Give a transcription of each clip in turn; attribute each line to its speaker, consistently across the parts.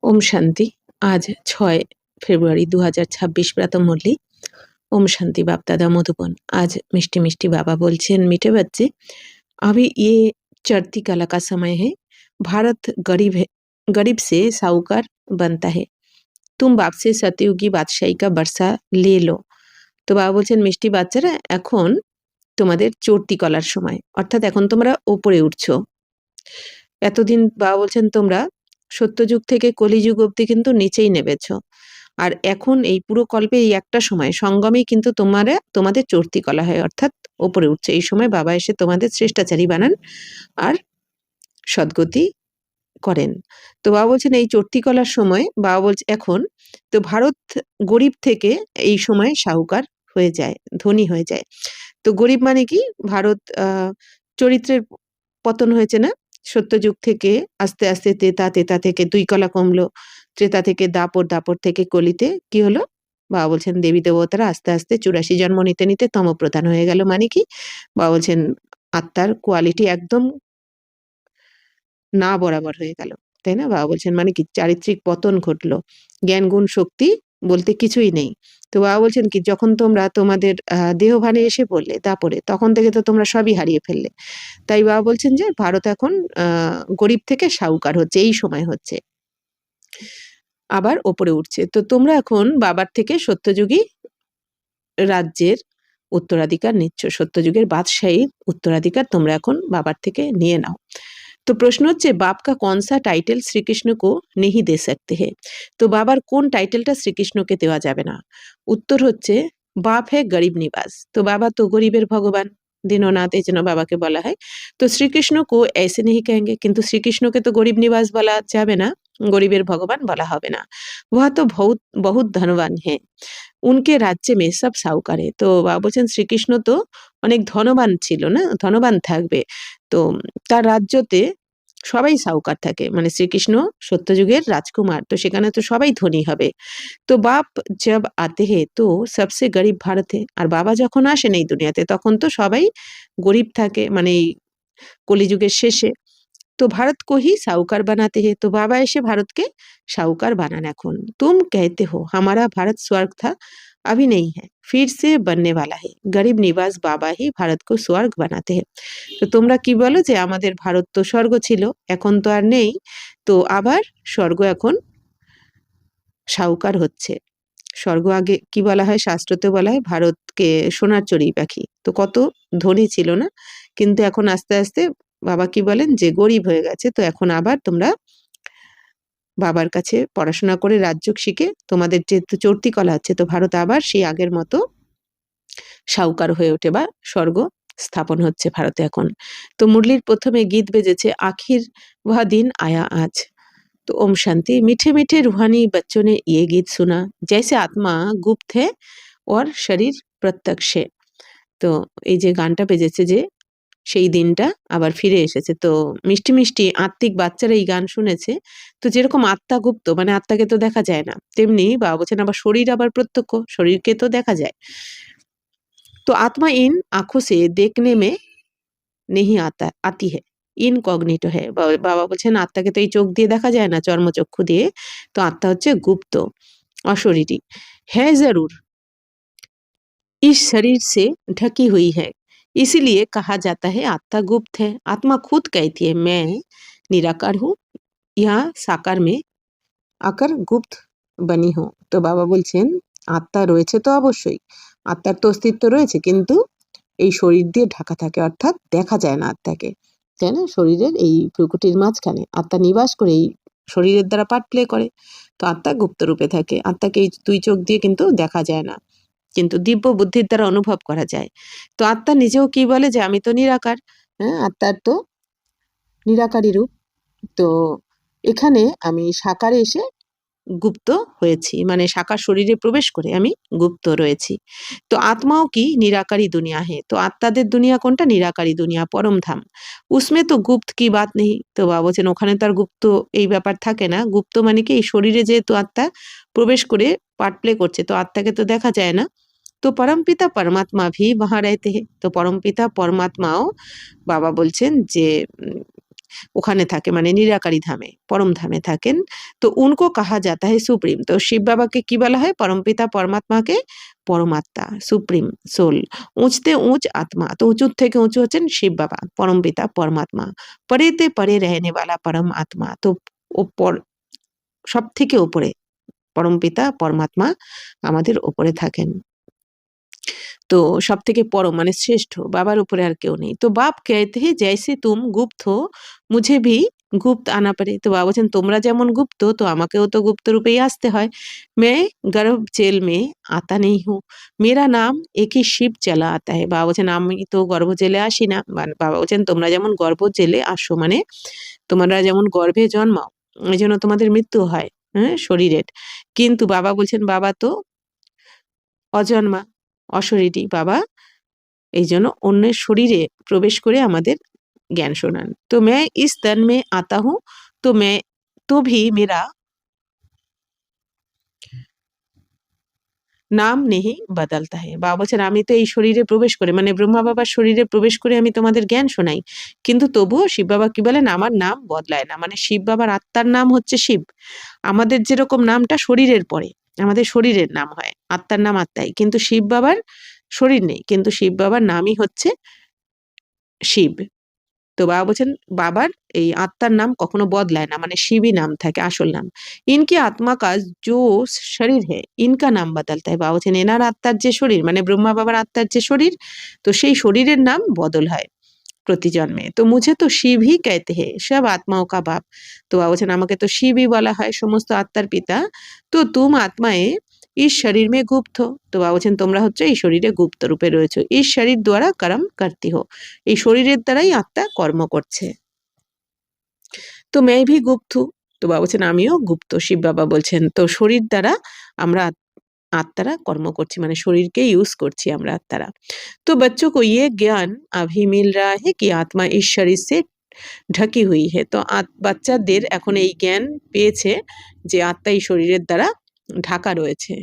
Speaker 1: ওম শান্তি। आज 6 ফেব্রুয়ারি 2026 প্রাতঃ মুরলি। ओम शांति बाप दादा मधुबन। आज मिष्टी मिष्टी बाबा बोलছেন मीठे बच्चे, अभी ये चढ़ती कला का समय है। भारत गरीब है, गरीब से साहूकार बनता है। तुम बाप से सतयुगी बादशाही का बरसा ले लो। তো বাবা বলছেন মিষ্টি বাচ্চারা, এখন তোমাদের চড়তি কলার সময়, অর্থাৎ এখন তোমরা ওপরে উঠছো। এতদিন বাবা বলছেন তোমরা সত্যযুগ থেকে কলিযুগ অব্দি কিন্তু নিচেই নেমেছো। আর এখন এই পুরো কল্পে এই একটা সময় সঙ্গমেই কিন্তু তোমাদের চড়তি কলা হয়, অর্থাৎ ওপরে উঠছে। এই সময় বাবা এসে তোমাদের শ্রেষ্ঠাচারী বানান আর সদ্গতি করেন। তো বাবা বলছেন এই চড়তি কলার সময় বাবা বলছে এখন তো ভারত গরিব থেকে এই সময় সাহুকার হয়ে যায়, ধনী হয়ে যায়। তো গরিব মানে কি, ভারত চরিত্রের পতন হয়েছে না, সত্যযুগ থেকে আস্তে আস্তে তেতা, তেতা থেকে 2 কলা কমলো, ত্রেতা থেকে দাপর, দাপর থেকে কলিতে কি হলো, বাবা বলছেন দেবী দেবতারা আস্তে আস্তে 84 জন্ম নিতে নিতে তমপ্রধান হয়ে গেল। মানে কি, বাবা বলছেন আত্মার কোয়ালিটি একদম না বরাবর হয়ে গেল, তাই না? বাবা বলছেন মানে কি, চারিত্রিক পতন ঘটলো, জ্ঞান গুণ শক্তি বলতে কিছুই নেই। তো বাবা বলছেন কি, যখন তোমরা তোমাদের দেহভানে এসে পড়লে দাপরে, তখন থেকে তো তোমরা সবই হারিয়ে ফেললে। তাই বাবা বলছেন যে ভারত এখন গরিব থেকে সাহুকার হচ্ছে, এই সময় হচ্ছে, আবার ওপরে উঠছে। তো তোমরা এখন বাবার থেকে সত্যযুগী রাজ্যের উত্তরাধিকার নিচ্ছ, সত্যযুগের বাদশাহীর উত্তরাধিকার তোমরা এখন বাবার থেকে নিয়ে নাও। তো প্রশ্ন হচ্ছে বাপ কা কনসা টাইটেল শ্রীকৃষ্ণ কো নেহি দে সকতে হে। তো বাবার কোন টাইটেলটা শ্রীকৃষ্ণকে দেওয়া যাবে না? উত্তর হচ্ছে বাপ হে গরিব নিবাস। তো বাবা তো গরিবের ভগবান, দীননাথ, এই জন্য বাবাকে বলা হয়। তো শ্রীকৃষ্ণ কো ऐसे नहीं कहेंगे, কিন্তু শ্রীকৃষ্ণকে তো গরিব নিবাস বলা যাবে না, গরিবের ভগবান বলা হবে না। वह तो बहुत बहुत धनवान है, উনকে রাজ্যে মে সব সাহুকার হে। তো বাবা বলছেন শ্রীকৃষ্ণ তো অনেক ধনবান ছিল না, ধনবান থাকবে। তো তার রাজ্যতে সবাই সাহুকার থাকে, মানে শ্রীকৃষ্ণ সত্যযুগের রাজকুমার, তো সেখানে তো সবাই ধনী হবে। তো বাপ জব আতে হে তো সবসে গরিব ভারত হে। আর বাবা যখন আসেন এই দুনিয়াতে তখন তো সবাই গরিব থাকে, মানে এই কলিযুগের শেষে। তো ভারত কো হি সাহুকার বানাতে হে। তো বাবা এসে ভারতকে সাহুকার বানান এখন। তুম कहते हो हमारा भारत स्वर्ग था, अभी नहीं है, फिर से बनने वाला है। गरीब निवास बाबा ही भारत को स्वर्ग बनाते हैं। তো তোমরা কি বলো যে আমাদের ভারত তো স্বর্গ ছিল, এখন তো আর নেই, তো আবার স্বর্গ এখন সাহুকার হচ্ছে। স্বর্গ আগে কি বলা হয়, শাস্ত্রতে বলা হয় ভারতকে সোনার চড়ুই পাখি, তো কত ধনী ছিল না, কিন্তু এখন আস্তে আস্তে বাবা কি বলেন যে গরিব হয়ে গেছে। তো এখন আবার তোমরা বাবার কাছে পড়াশোনা করে রাজযোগ শিখে তোমাদের যেহেতু চড়তি কলা হচ্ছে, তো ভারত আবার সেই আগের মতো সাহুকার হয়ে ওঠে বা স্বর্গ স্থাপন হচ্ছে ভারতে এখন। তো মুরলির প্রথমে গীত বেজেছে আখির वह दिन आया आज। तो ओम शांति। मीठे मीठे रूहानी बच्चों ने ये गीत सुना, जैसे आत्मा गुप्त है और शरीर प्रत्यक्ष है। তো এই যে গানটা বেজেছে যে সেই দিনটা আবার ফিরে এসেছে। তো মিষ্টি মিষ্টি আত্মিক বাচ্চারা এই গান শুনেছে। তো যেরকম আত্মা গুপ্ত, মানে আত্মাকে তো দেখা যায় না, তেমনি বাবা বলছেন আবার শরীর আবার প্রত্যক্ষ, শরীরকে তো দেখা যায়। तो आत्मा इन आंखों से देखने में नहीं आती है, ইনকগনিটো है। বাবা বলছেন আত্মাকে তো এই চোখ দিয়ে দেখা যায় না, চর্মচক্ষু দিয়ে, তো আত্মা হচ্ছে গুপ্ত, অশরীরী। है जरूर इस शरीर से ढकी हुई है, इसीलिए कहा जाता है आत्मा गुप्त है। आत्मा खुद कहती है मैं निराकार हूँ, यहाँ साकार में আকার গুপ্ত বানি হো। তো বাবা বলছেন আত্মা রয়েছে তো অবশ্যই, আত্মার তো অস্তিত্ব রয়েছে, কিন্তু এই শরীর দিয়ে ঢাকা থাকে, অর্থাৎ দেখা যায় না আত্মাকে, তাই না? শরীরের এই প্রকৃতির মাঝখানে আত্মা নিবাস করে এই শরীরের দ্বারা পার্ট প্লে করে। তো আত্মা গুপ্ত রূপে থাকে, আত্মাকে এই 2 চোখ দিয়ে কিন্তু দেখা যায় না, কিন্তু দিব্য বুদ্ধির দ্বারা অনুভব করা যায়। তো আত্মা নিজেও কি বলে যে আমি তো নিরাকার, হ্যাঁ, আত্মার তো নিরাকারী রূপ। তো এখানে আমি সাকারে এসে গুপ্ত হয়েছি, মানে সাকার শরীরে প্রবেশ করে আমি গুপ্ত রয়েছি। তো আত্মাও কি নিরাকারী দুনিয়া হে। তো আত্মাদের দুনিয়া কোনটা? নিরাকারী দুনিয়া, পরম ধাম। উসমে তো গুপ্ত কি বাত নেই। তো বাবা বলছেন ওখানে তো আর গুপ্ত এই ব্যাপার থাকে না। গুপ্ত মানে কি, এই শরীরে যেহেতু আত্মা প্রবেশ করে পার্ট প্লে করছে, তো আত্মাকে তো দেখা যায় না। তো পরমপিতা পরমাত্মা ভি वहां रहते हैं। তো পরমপিতা পরমাত্মাও বাবা বলছেন যে ওখানে থাকে, মানে নিরাকারী ধামে, পরম ধামে থাকেন। তো উनको कहा जाता है सुप्रीम। তো শিব বাবাকে কি বলা হয়? পরমপিতা পরমাত্মাকে পরমাত্মা, সুপ্রিম সোল। উঁচতে উঁচ আত্মা, তো উঁচু থেকে উঁচু হচ্ছেন শিব বাবা, পরমপিতা পরমাত্মা। পরেতে পরে रहने वाला परम आत्मा, তো ওপর, সব থেকে ওপরে পরমপিতা পরমাত্মা আমাদের ওপরে থাকেন। तो सब থেকে পরম মানে শ্রেষ্ঠ, বাবার উপরে আর কেউ নেই। তো বাপ कहते हैं जैसे तुम गुप्त हो मुझे भी गुप्त आना पड़े। তো বাবা বলছেন তোমরা যেমন গুপ্ত তো আমাকেও তো গুপ্ত রূপেই আসতে হয়। मैं गर्भ जेल में आता नहीं हूँ, मेरा नाम एक ही शिव चला आता है। বাবা বলছেন আমি তো গর্ভ জেলে আসি না। বাবা বলছেন তোমরা যেমন গর্ভ জেলে আসো, মানে তোমরা যেমন গর্ভে জন্মাও এই জন্য তোমাদের মৃত্যু হয়, হ্যাঁ, শরীরের। কিন্তু বাবা বলছেন বাবা তো অজন্মা, অশরীরী। বাবা এই জন্য অন্যের শরীরে প্রবেশ করে আমাদের জ্ঞান শোনান। তো मैं इस तन में आता हूँ तो मैं तो भी मेरा নাম নেহি বদলতা है। বাবা বলছেন আমি তো এই শরীরে প্রবেশ করে, মানে ব্রহ্মা বাবার শরীরে প্রবেশ করে আমি তোমাদের জ্ঞান শোনাই, কিন্তু তবুও শিব বাবা কি বলেন আমার নাম বদলায় না। মানে শিব বাবার আত্মার নাম হচ্ছে শিব। আমাদের যেরকম নামটা শরীরের পরে আমাদের শরীরের নাম হয়, আত্মার নাম আত্মাই, কিন্তু শিব বাবার শরীর নেই, কিন্তু শিব বাবার নামই হচ্ছে শিব। তো বাবা বলছেন বাবার এই আত্মার নাম কখনো বদলায় না, মানে শিবই নাম থাকে আসল নাম। ইনকি আত্মা কা जो শরীর है इनका नाम बदलता है। বাবা বলছেন এনার আত্মার যে শরীর, মানে ব্রহ্মা বাবার আত্মার যে শরীর, তো সেই শরীরের নাম বদল হয় প্রতি জন্মে। তো মুঝে তো শিব হি कहते हैं सब आत्माओं का बाप। তো বাবা বলছেন আমাকে তো শিবই বলা হয়, সমস্ত আত্মার পিতা। তো তুম আত্মায়ে इस शरीर में गुप्त हो। তো বাবা বলছেন তোমরা হচ্ছে এই শরীরে গুপ্ত রূপে রয়েছো। इस शरीर द्वारा कर्म करती हो, এই শরীরের দ্বারাই আত্মা কর্ম করছে। তো मैं भी गुप्त हूँ। তো বাবা বলছেন আমিও গুপ্ত, শিব বাবা বলছেন। তো শরীর দ্বারা আমরা আত্মারা কর্ম করছি, মানে শরীরকে ইউজ করছি আমরা আত্মারা। तो बच्चों को ये ज्ञान अभी मिल रहा है कि आत्मा इस शरीर से ঢাকি হুই হে। তো বাচ্চাদের এখন এই জ্ঞান পেয়েছে যে আত্মা এই শরীরের দ্বারা ঢাকা রয়েছে,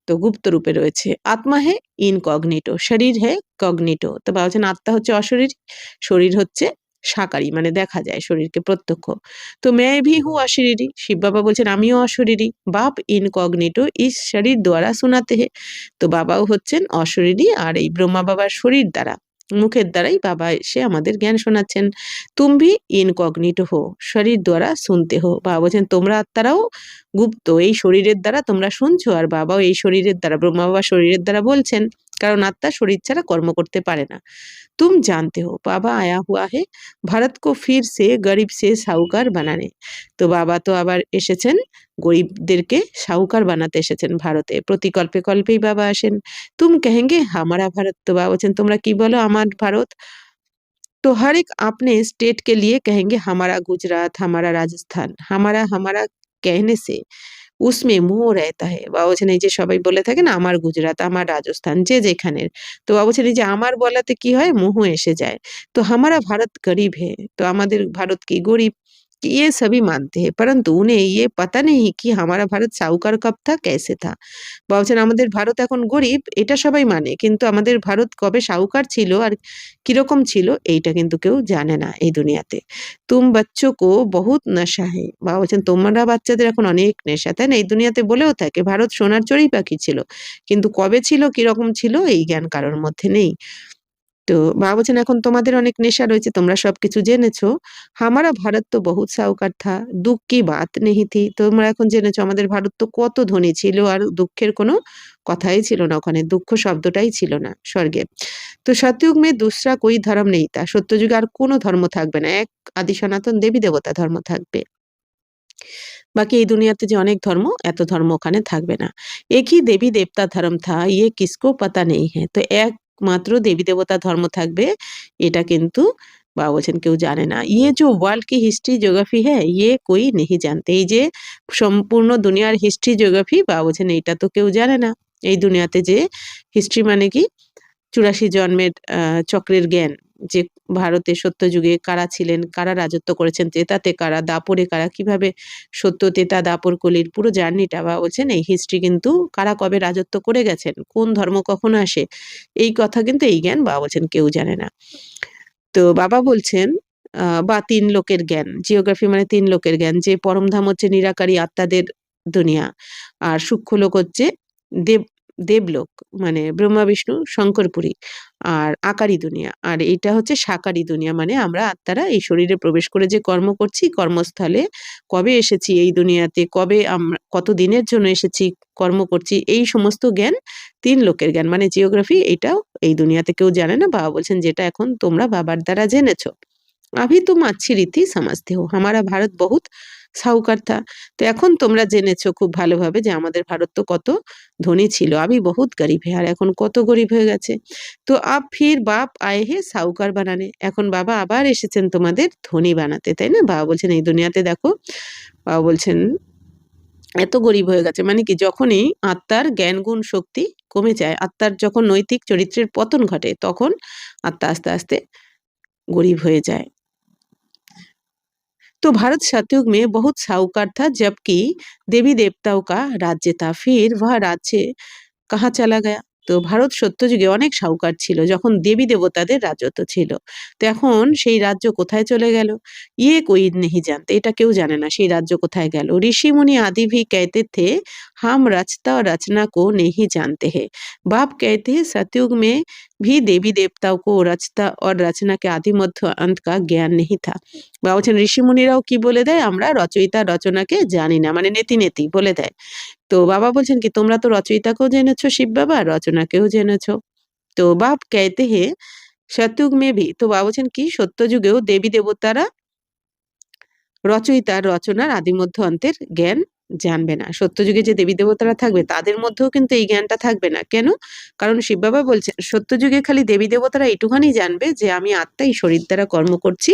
Speaker 1: তো গুপ্ত রূপে রয়েছে। আত্মা হে ইনকগনিটো, শরীর হে কগনিটো। তো বাবা বলছেন আত্মা হচ্ছে অশরীরী, শরীর হচ্ছে সাকারী, মানে দেখা যায় শরীরকে প্রত্যক্ষ। তো मैं भी हूँ अशरीरी। শিব বাবা বলছেন আমিও অশরীরী। বাপ ইনকগনিটো ইস শরীর দ্বারা শোনাতে হে। তো বাবাও হচ্ছেন অশরীরী, আর এই ব্রহ্মা বাবার শরীর দ্বারা, মুখের দ্বারাই বাবা এসে আমাদের জ্ঞান শোনাচ্ছেন। তুম ভি ইনকগনিটো হো শরীর দ্বারা শুনতে হো। বাবা বলছেন তোমরা আত্মারাও গুপ্ত, এই শরীরের দ্বারা তোমরা শুনছো, আর বাবাও এই শরীরের দ্বারা, ব্রহ্মা বাবা শরীরের দ্বারা বলছেন, কারণ আত্মা শরীর ছাড়া কর্ম করতে পারে না। तुम जानते हो बाबा आया हुआ है भारत को फिर से गरीब से साहूकार बनाने। তো বাবা তো আবার এসেছেন গরিবদেরকে সাহুকার বানাতে এসেছেন ভারতে, প্রতি কল্পে কল্পেই বাবা আসেন। তুম কহেঙ্গে হামারা ভারত। তো বাবা বলছেন তোমরা কি বলো আমার ভারত। तो हर एक अपने स्टेट के लिए कहेंगे हमारा गुजरात, हमारा राजस्थान, हमारा हमारा कहने से उसमें মোহ रहता है। বাবা বলছেন এই যে সবাই বলে থাকে না আমার গুজরাট, আমার রাজস্থান, যে যেখানের। তো বাবা বলছেন এই যে আমার বলাতে কি হয়, মোহ এসে যায়। তো हमारा भारत गरीब है, তো আমাদের ভারত কি গরিব। ये सभी मानते हैं परंतु उन्हें ये पता नहीं कि हमारा भारत साहूकार कब था कैसे था। বাবা বলছেন আমাদের ভারত এখন গরিব এটা সবাই মানে, কিন্তু আমাদের ভারত কবে সাহুকার ছিল আর কিরকম ছিল এইটা কিন্তু কেউ জানে না এই দুনিয়াতে। তুম বাচ্চো কো বহুত নেশা হে। বাবা বলছেন তোমরা বাচ্চাদের এখন অনেক নেশা, তাই না? এই দুনিয়াতে বলেও থাকে ভারত সোনার চড়ুই পাখি ছিল, কিন্তু কবে ছিল কিরকম ছিল এই জ্ঞান কারোর মধ্যে নেই। তো বাবা বলছেন এখন তোমাদের অনেক নেশা রয়েছে, তোমরা সবকিছু জেনেছো। হামারা ভারত তো বহুত সাহুকার থা, দুঃখ কি বাত নেহি থি। তোমরা এখন জেনেছো আমাদের ভারত তো কত ধনী ছিল, আর দুঃখের কোনো কথাই ছিল না, ওখানে দুঃখ শব্দটাই ছিল না স্বর্গে। তো সত্যযুগ মে দুসরা কোই ধর্ম নেই তা, সত্যযুগে আর কোনো ধর্ম থাকবে না, এক আদি সনাতন দেবী দেবতা ধর্ম থাকবে। বাকি এই দুনিয়াতে যে অনেক ধর্ম, এত ধর্ম ওখানে থাকবে না। একই দেবী দেবতা ধর্ম থা ইয়ে কিসকো পাতা নেই হ্যাঁ। তো একমাত্র দেবী দেবতা ধর্ম থাকবে এটা কিন্তু বাবা বলছেন কেউ জানে না। ইয়ে যে ওয়ার্ল্ড কি হিস্ট্রি জিওগ্রাফি হ্যাঁ ইয়ে কোই নেহি জানতে। এই যে সম্পূর্ণ দুনিয়ার হিস্ট্রি জিওগ্রাফি বাবা বলছেন এইটা তো কেউ জানে না। এই দুনিয়াতে যে হিস্ট্রি মানে কি ৮৪ জন্মের চক্রের জ্ঞান, যে ভারতে সত্যযুগে কারা ছিলেন, কারা রাজত্ব করেছেন, ত্রেতাতে কারা, দাপরে কারা, কিভাবে সত্য, ত্রেতা, দাপর, কলির পুরো জার্নিটা বাবা বলছেন এই হিস্ট্রি কিন্তু কারা কবে রাজত্ব করে গেছেন, কোন ধর্ম কখন আসে, এই কথা কিন্তু এই জ্ঞান বাবা বলছেন কেউ জানে না। তো বাবা বলছেন বা ৩ লোকের জ্ঞান। জিওগ্রাফি মানে ৩ লোকের জ্ঞান। যে পরমধাম হচ্ছে নিরাকারী আত্মাদের দুনিয়া। আর সূক্ষ্ম লোক হচ্ছে দেব দেবলোক মানে ব্রহ্মা, বিষ্ণু, শঙ্করপুরী। আর আকারী দুনিয়া। আর এইটা হচ্ছে সাকারী দুনিয়া মানে আমরা আত্মারা এই শরীরে প্রবেশ করে যে কর্ম করছি, কর্মস্থলে কবে এসেছি এই দুনিয়াতে, কবে আমরা কত দিনের জন্য এসেছি, কর্ম করছি, এই সমস্ত জ্ঞান ৩ লোকের জ্ঞান। মানে জিওগ্রাফি এইটাও এই দুনিয়াতে কেউ জানে না। বাবা বলছেন যেটা এখন তোমরা বাবার দ্বারা জেনেছো। अभी तुम अच्छी रीति समझते हो हमारा भारत बहुत সাহুকার থা। তো এখন তোমরা জেনেছো খুব ভালোভাবে যে আমাদের ভারত তো কত ধনী ছিল। আমি বহুত গরিব হে আর এখন কত গরিব হয়ে গেছে। তো আব ফির বাপ আয়ে হে সাহুকার বানানে। এখন বাবা আবার এসেছেন তোমাদের ধনী বানাতে, তাই না? বাবা বলছেন এই দুনিয়াতে দেখো, বাবা বলছেন এত গরিব হয়ে গেছে মানে কি যখনই আত্মার জ্ঞান গুণ শক্তি কমে যায়, আত্মার যখন নৈতিক চরিত্রের পতন ঘটে তখন আত্মা আস্তে আস্তে गरीब हो जाए। तो भारत सतयुग में बहुत साहूकार था जबकि देवी देवताओं का राज्य था। फिर वह राज्य कहाँ चला गया? তো ভারত সত্যযুগে অনেক সাহুকার ছিল যখন দেবী দেবতাদের রাজত্ব ছিল। তো এখন সেই রাজ্য কোথায় চলে গেল? ইয়ে কোই নেহি জানতে, এটা কেউ জানে না সেই রাজ্য কোথায় গেল। ঋষি मुनि आदि भी कहते थे हम रचता और रचना को नहीं जानते हैं। बाप कहते हैं सतयुग में भी देवी देवताओं को रचता और रचना के आदि मध्य अंत का ज्ञान नहीं था। বা বলছেন ঋষি মুনিরাও কি বলে দেয় আমরা রচয়িতা রচনাকে জানি না, মানে নেতি নেতি বলে দেয়। তো বাবা বলছেন কি তোমরা তো রচয়িতাকেও জেনেছো শিব বাবা, রচনাকেও জেনেছো। তো বাপ कहते हैं सतयुग में भी, তো বাবা বলছেন কি সত্য যুগেও দেবী দেবতারা রচয়িতার রচনার আদিমধ্য অন্তের জ্ঞান জানবে না। সত্যযুগে যে দেবী দেবতারা থাকবে তাদের মধ্যেও কিন্তু এই জ্ঞানটা থাকবে না। কেন? কারণ শিব বাবা বলছেন সত্যযুগে খালি দেবী দেবতারা এইটুখানি জানবে যে আমি আত্মা এই শরীর দ্বারা কর্ম করছি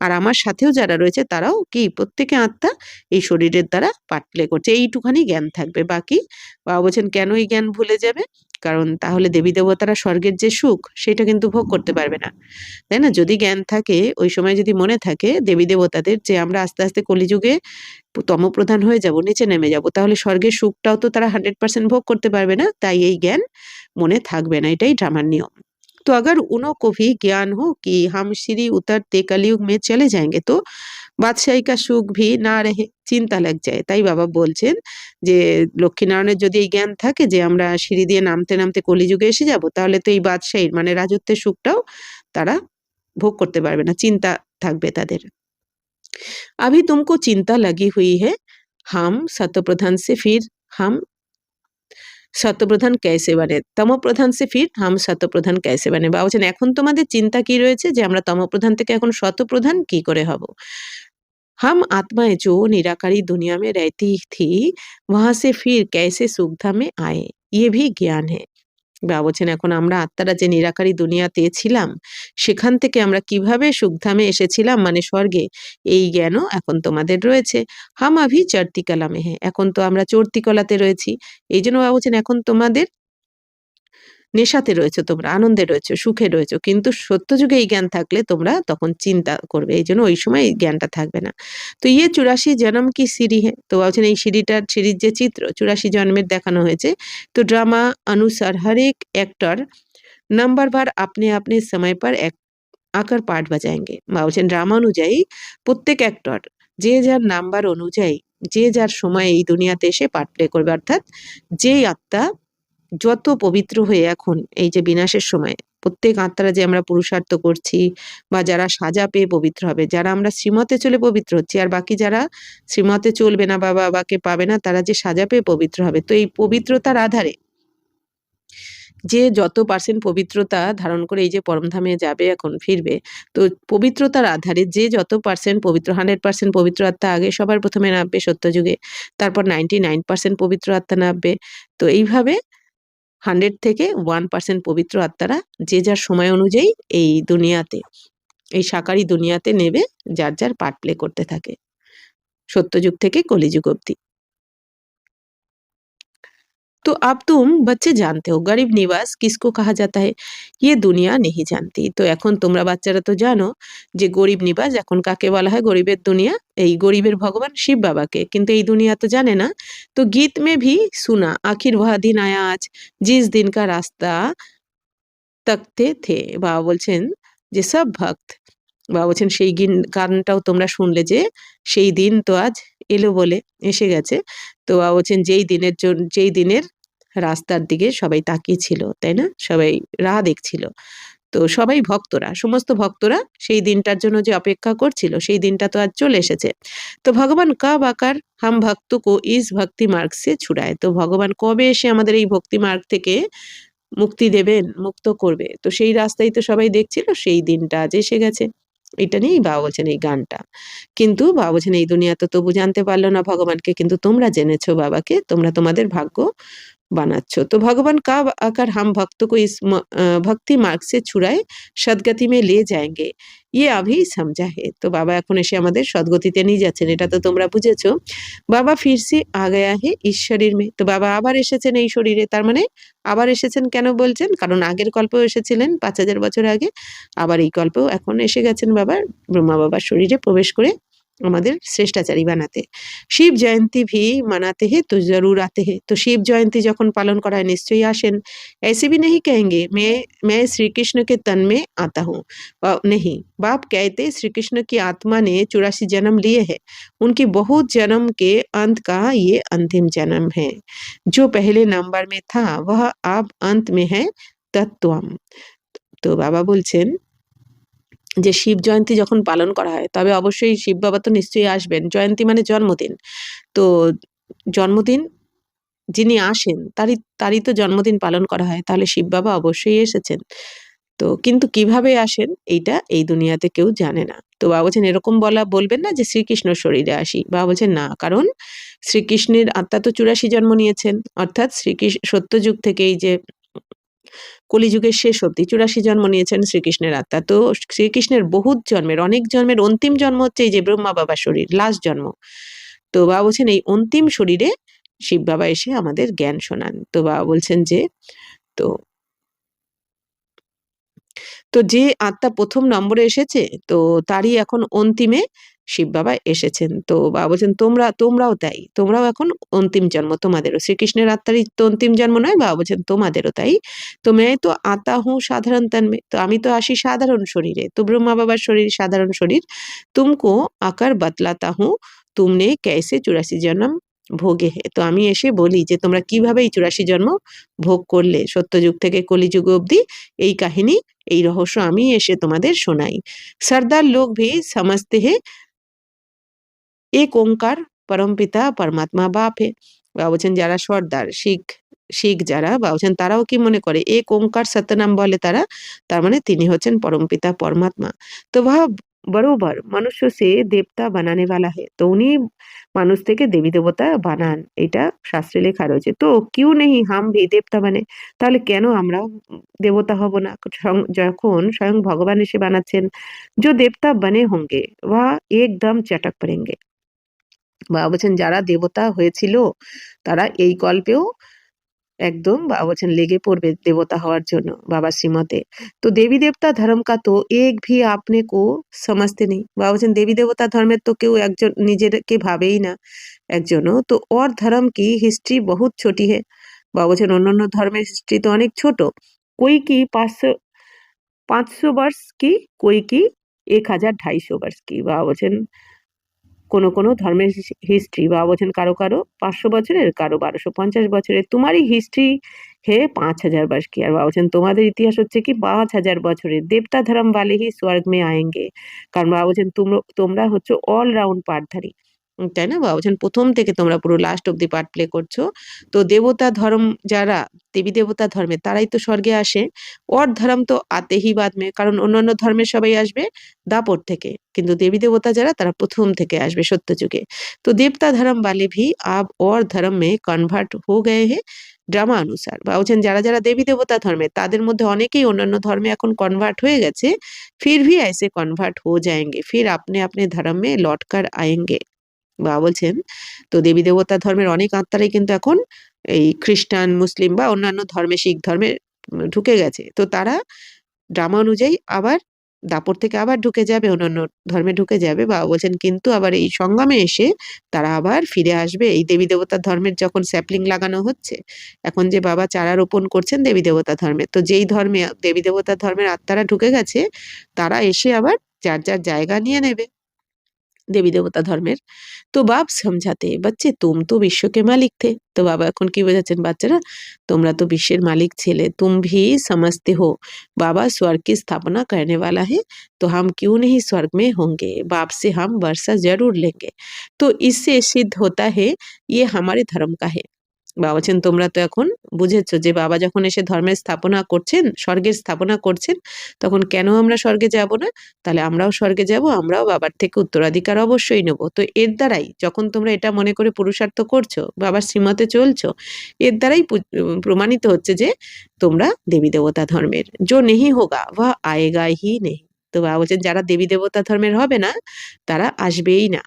Speaker 1: আর আমার সাথেও যারা রয়েছে তারাও কি প্রত্যেকে আত্মা এই শরীরের দ্বারা পার্ট প্লে করছে, এইটুখানি জ্ঞান থাকবে। বাকি বাবা বলছেন কেন এই জ্ঞান ভুলে যাবে? কারণ তাহলে দেবী দেবতারা স্বর্গের যে সুখ সেটা কিন্তু ভোগ করতে পারবে না, তাই না? যদি জ্ঞান থাকে ওই সময় যদি মনে থাকে দেবী দেবতাদের যে আমরা আস্তে আস্তে কলিযুগে তমপ্রধান হয়ে যাব, নিচে নেমে যাব, তাহলে স্বর্গের সুখটাও তো তারা 100% ভোগ করতে পারবে না। তাই এই জ্ঞান মনে থাকবে না, এটাই ড্রামার নিয়ম। तो अगर उन्हों को भी ज्ञान हो कि हम श्री उतरते कलयुग में चले जाएंगे तो বাদশাহী কা সুখ ভি না রহে, চিন্তা লাগ যায়। তাই বাবা বলছেন যে লক্ষ্মীনারায়ণের যদি এই জ্ঞান থাকে যে আমরা সিঁড়ি দিয়ে নামতে নামতে কলিযুগে এসে যাব তাহলে তো এই বাদশাহীর মানে রাজত্বের সুখটাও তারা ভোগ করতে পারবে না, চিন্তা থাকবে তাদের। अभी तुमको चिंता लगी हुई है हम सतप्रधान से फिर हम শতপ্রধান कैसे बने, তমপ্রধান से फिर हम শতপ্রধান कैसे बने। বা বলছেন এখন তোমাদের চিন্তা কি রয়েছে যে আমরা তমপ্রধান থেকে এখন শতপ্রধান কি করে হব। हम आत्माएं जो निराकारी दुनिया में रहती थी वहां से फिर कैसे सुखधाम में आए ये भी ज्ञान है। বা বলছেন এখন আমরা আত্মারা যে নিরাকারী দুনিয়াতে ছিলাম সেখান থেকে আমরা কিভাবে সুখধামে এসেছিলাম মানে স্বর্গে, এই জ্ঞানও এখন তোমাদের রয়েছে। হাম আভি চড়তি কলামে হ্যাঁ, এখন তো আমরা চড়তি কলাতে রয়েছি। এই জন্য বাবা বলছেন এখন তোমাদের নেশাতে রয়েছে, তোমরা আনন্দে রয়েছে, সুখে রয়েছে, কিন্তু সত্যযুগে এই জ্ঞান থাকলে তোমরা তখন চিন্তা করবে, এই জন্য ওই সময় এই জ্ঞানটা থাকবে না। তো ইয়ে 84 জন্ম কি সিঁড়ি হ্যাঁ, তো বলছেন এই সিঁড়ির যে চিত্র 84 জন্মের দেখানো হয়েছে। তো ড্রামা অনুসার हर एक एक्टर नंबर भर अपने अपने समय पर एक आकर पाठ बजाएंगे। বা বলছেন ড্রামা অনুযায়ী প্রত্যেক অ্যাক্টর যে যার নাম্বার অনুযায়ী যে যার সময় এই দুনিয়াতে এসে পার্ট প্লে করবে। অর্থাৎ যেই আত্মা যত পবিত্র হয়ে এখন এই যে বিনাশের সময় প্রত্যেক আত্মারা যে আমরা পুরুষার্থ করছি বা যারা সাজা পেয়ে পবিত্র হবে, যারা আমরা শ্রীমতে চলে পবিত্র হচ্ছি আর বাকি যারা শ্রীমতে চলবে না বা বাবাকে পাবে না তারা যে সাজা পেয়ে পবিত্র হবে। তো এই পবিত্রতার আধারে যে যত পার্সেন্ট পবিত্রতা ধারণ করে এই যে পরমধামে যাবে এখন ফিরবে, তো পবিত্রতার আধারে যে যত পার্সেন্ট পবিত্র 100% পবিত্র আত্মা আগে সবার প্রথমে নামবে সত্যযুগে, তারপর 99% পবিত্র আত্মা নামবে। তো এইভাবে 100 থেকে 1% পবিত্র আত্মারা যে যার সময় অনুযায়ী এই দুনিয়াতে এই সাকারি দুনিয়াতে নেবে যার যার পার্ট প্লে করতে থাকে সত্যযুগ থেকে কলিযুগ অবধি। तो अब तुम बच्चे जानते हो गरीब निवास किसको कहा जाता है, ये दुनिया नहीं जानती। তো এখন তোমরা বাচ্চারা তো জানো যে গরিব নিবাস এখন কাকে বলা হয়, গরিবের দুনিয়া, এই গরিবের ভগবান শিব বাবাকে, কিন্তু এই দুনিয়া তো জানে না। তো गीत में भी सुना आखिर वह दिन आया आज जिस दिन का रास्ता तकते थे। বাবা বলছেন যে সব ভক্ত বাবা বলছেন সেই গানটাও তোমরা শুনলে যে সেই দিন তো আজ এলো বলে এসে গেছে। তো বাবা বলছেন যেই দিনের রাস্তার দিকে সবাই তাকিয়ে ছিল, তাই না? সবাই রাহ দেখছিল। তো সবাই ভক্তরা, সমস্ত ভক্তরা সেই দিনটার জন্য যে অপেক্ষা করছিল, সেই দিনটা তো আজ চলে এসেছে। তো ভগবান কব আকার হাম ভক্ত কো ইস ভক্তি মার্গ সে ছুড়ায়। তো ভগবান কবে এসে আমাদের এই ভক্তি মার্গ থেকে মুক্তি দেবেন, মুক্ত করবে? তো সেই রাস্তায় তো সবাই দেখছিল, সেই দিনটা আজ এসে গেছে। এটা নিয়েই বাবা বলছেন এই গানটা। কিন্তু বাবা বলছেন এই দুনিয়াতে তবু জানতে পারল না ভগবানকে, কিন্তু তোমরা জেনেছো বাবাকে, তোমরা তোমাদের ভাগ্য বানাচ্ছ। তো ভগবান कब आकर हम भक्तों को इस भक्ति मार्ग से छुड़ाए सदगति में ले जाएंगे ये अभी समझा है। তো বাবা এখন এসে আমাদের সদ্গতিতে নিয়ে যাচ্ছেন, এটা তো তোমরা বুঝেছো। বাবা फिर से आ गया है इस शरीर में। তো বাবা আবার এসেছেন এই শরীরে, তার মানে আবার এসেছেন কেন বলছেন? কারণ আগের কল্পেও এসেছিলেন 5000 বছর আগে, আবার এই কল্পেও এখন এসে গেছেন বাবা ব্রহ্মা বাবার শরীরে প্রবেশ করে আমাদের শ্রেষ্ঠাচারী বানাতে। শিব জয়ন্তী ভি মানাতে হে তো জরুর আতে হে। তো শিব জয়ন্তী যখন পালন করা হয় নিশ্চয়ই আসেন। ऐसे भी नहीं कहेंगे मैं श्री कृष्ण के तन में आता हूँ। नहीं, बाप कहते श्री कृष्ण की आत्मा ने 84 जन्म लिए हैं। उनकी बहुत जन्म के अंत का ये अंतिम जन्म है। जो पहले नंबर में था वह अब अंत में है तत्वम। তো বাবা বলছেন যে শিব জয়ন্তী যখন পালন করা হয় তবে অবশ্যই শিব বাবা তো নিশ্চয়ই আসবেন। জয়ন্তী মানে জন্মদিন। তো জন্মদিন যিনি আসেন তারই তো জন্মদিন পালন করা হয়। তাহলে শিব বাবা অবশ্যই এসেছেন। তো কিন্তু কিভাবে আসেন এইটা এই দুনিয়াতে কেউ জানে না। তো বাবা বলছেন এরকম বলবেন না যে শ্রীকৃষ্ণ শরীরে আসি। বাবা বলছেন না, কারণ শ্রীকৃষ্ণের আত্মা তো 84 জন্ম নিয়েছেন। অর্থাৎ সত্যযুগ থেকে এই যে কলিযুগের শেষ অবধি 84 জন্ম নিয়েছেন শ্রীকৃষ্ণের আত্মা। তো শ্রীকৃষ্ণের বহুত জন্মের, অনেক জন্মের অন্তিম জন্ম হচ্ছে এই যে ব্রহ্মা বাবার শরীর, লাস্ট জন্ম। তো বাবা বলছেন এই অন্তিম শরীরে শিব বাবা এসে আমাদের জ্ঞান শোনান। তো বাবা বলছেন যে তো তো যে আত্মা ১ম নম্বরে এসেছে তো তারই এখন অন্তিমে শিব বাবা এসেছেন। তো বাবা বলছেন তোমরাও তাই। তোমরাও এখন অন্তিম জন্ম তোমাদেরও। শ্রীকৃষ্ণের আত্মারই তো অন্তিম জন্ম নয়, বাবা বলছেন তোমাদেরও তাই। তো मैं तो आता हूँ साधारण तन में। তো আমি তো আসি সাধারণ শরীরে। তো ব্রহ্মা বাবার শরীর সাধারণ শরীর। तुमको आकर बतलाता हूँ तुमने कैसे 84 जन्म ভোগে হে। তো আমি এসে বলি যে তোমরা কিভাবে এই 84 জন্ম ভোগ করলে, সত্যযুগ থেকে কলিযুগ অবধি এই কাহিনী, এই রহস্য আমি এসে তোমাদের শোনাই। सरदार लोग भी समझते हैं एक ओंकार परमपिता परमात्मा बाप है। বাবা বলছেন যারা সর্দার শিখ যারা বাবা বলছেন তারাও কি মনে করে এক ওঙ্কার সত্যনাম বলে তারা, তার মানে তিনি হচ্ছেন পরমপিতা পরমাত্মা। তো वह बरोबर मनुष्य से देवता बनाने वाला है। তো উনি মানুষ থেকে দেবী দেবতা বানান, এটা শাস্ত্রে লেখা রয়েছে। তো क्यों नहीं हम भी देवता बने। তাহলে কেন আমরা দেবতা হব না? যখন স্বয়ং ভগবান এসে বানাচ্ছেন। जो देवता बने होंगे वह एकदम चटक पड़ेंगे। বাবা বলছেন যারা দেবতা হয়েছিল তারা এই কল্পেও একদম বাবা বলছেন লেগে পড়বে দেবতা হওয়ার জন্য বাবার শ্রীমতে। তো দেবী দেবতা ধর্ম কা তো এক ভি আপনে কো সমঝতে নেই। বাবা বলছেন দেবী দেবতা ধর্মের তো কেউ একজন নিজেকে ভাবেই না একজনও। তো और धर्म की हिस्ट्री बहुत छोटी है। বাবা বলছেন অন্যান্য ধর্মের হিস্ট্রি তো অনেক ছোট। कोई की 500 वर्ष की, कोई की 1250 वर्ष की। বাবা বলছেন কোনো ধর্মের হিস্ট্রি বাবা বলছেন কারো 500 বছরের, কারো 1250 বছরের। তোমারই হিস্ট্রি হে 5000 वर्ष की। আর বাবা বলছেন তোমাদের ইতিহাস হচ্ছে কি 5000 বছরের। দেবতা ধর্ম वाले ही स्वर्ग में आएंगे। কারণ বাবা বলছেন তোমরা হচ্ছে অল রাউন্ড পার্টধারী। তাই না? বাবা বলছেন ১ম থেকে তোমরা পুরো লাস্ট অব্দি পার্ট প্লে করছো। তো দেবতা ধর্ম যারা দেবী দেবতা ধর্মের তারাই তো স্বর্গে আসে। और धर्म तो आते ही बाद में। কারণ অন্যান্য ধর্মের সবাই আসবে দাপর থেকে। কিন্তু দেবী দেবতা যারা তারা ১ম থেকে আসবে সত্যযুগে। তো देवता धर्म वाले भी अब और धर्म में कन्वर्ट हो गए हैं ড্রামা অনুসার। বাবা বলছেন যারা দেবী দেবতা ধর্মের তাদের মধ্যে অনেকেই অন্যান্য ধর্মে এখন কনভার্ট হয়ে গেছে। फिर भी ऐसे कन्वर्ट हो जाएंगे फिर अपने अपने धर्म में लौट कर आएंगे। বাবা বলছেন তো দেবী দেবতা ধর্মের অনেক আত্মারাই কিন্তু এখন এই খ্রিস্টান, মুসলিম বা অন্যান্য ধর্মে শিখ ধর্মে ঢুকে গেছে। তো তারা ড্রামা অনুযায়ী আবার দাপর থেকে আবার ঢুকে যাবে, অন্যান্য ধর্মে ঢুকে যাবে। বাবা বলছেন কিন্তু আবার এই সঙ্গমে এসে তারা আবার ফিরে আসবে। এই দেবী দেবতা ধর্মের যখন স্যাপলিং লাগানো হচ্ছে, এখন যে বাবা চারা রোপণ করছেন দেবী দেবতা ধর্মের, তো যেই ধর্মে দেবী দেবতা ধর্মের আত্মারা ঢুকে গেছে তারা এসে আবার যার যার জায়গা নিয়ে নেবে দেবী দেবতা ধর্মের। তো বাপ समझाते बच्चे तुम तो विश्व के मालिक थे। তো বাবা এখন কি বোঝাচ্ছেন বাচ্চারা তোমরা তো বিশ্বের মালিক ছিলে तुम भी समझते हो बाबा स्वर्ग की स्थापना करने वाला है तो हम क्यों नहीं स्वर्ग में होंगे बाप से हम वर्षा जरूर लेंगे। तो इससे सिद्ध होता है ये हमारे धर्म का है। বাবা বলছেন তোমরা তো এখন বুঝেছো যে বাবা যখন এসে ধর্মের স্থাপনা করছেন স্বর্গের স্থাপনা করছেন তখন কেন আমরা স্বর্গে যাব না তাহলে আমরাও স্বর্গে যাব আমরাও বাবার থেকে উত্তরাধিকার অবশ্যই নেব। তো এর দ্বারাই যখন তোমরা এটা মনে করে পুরুষার্থ করছো বাবার শ্রীমতে চলছো এর দ্বারাই প্রমাণিত হচ্ছে যে তোমরা দেবী দেবতা ধর্মের जो नहीं होगा वह आएगा ही नहीं। তো বাবা বলছেন যারা দেবী দেবতা ধর্মের হবে না তারা আসবেই না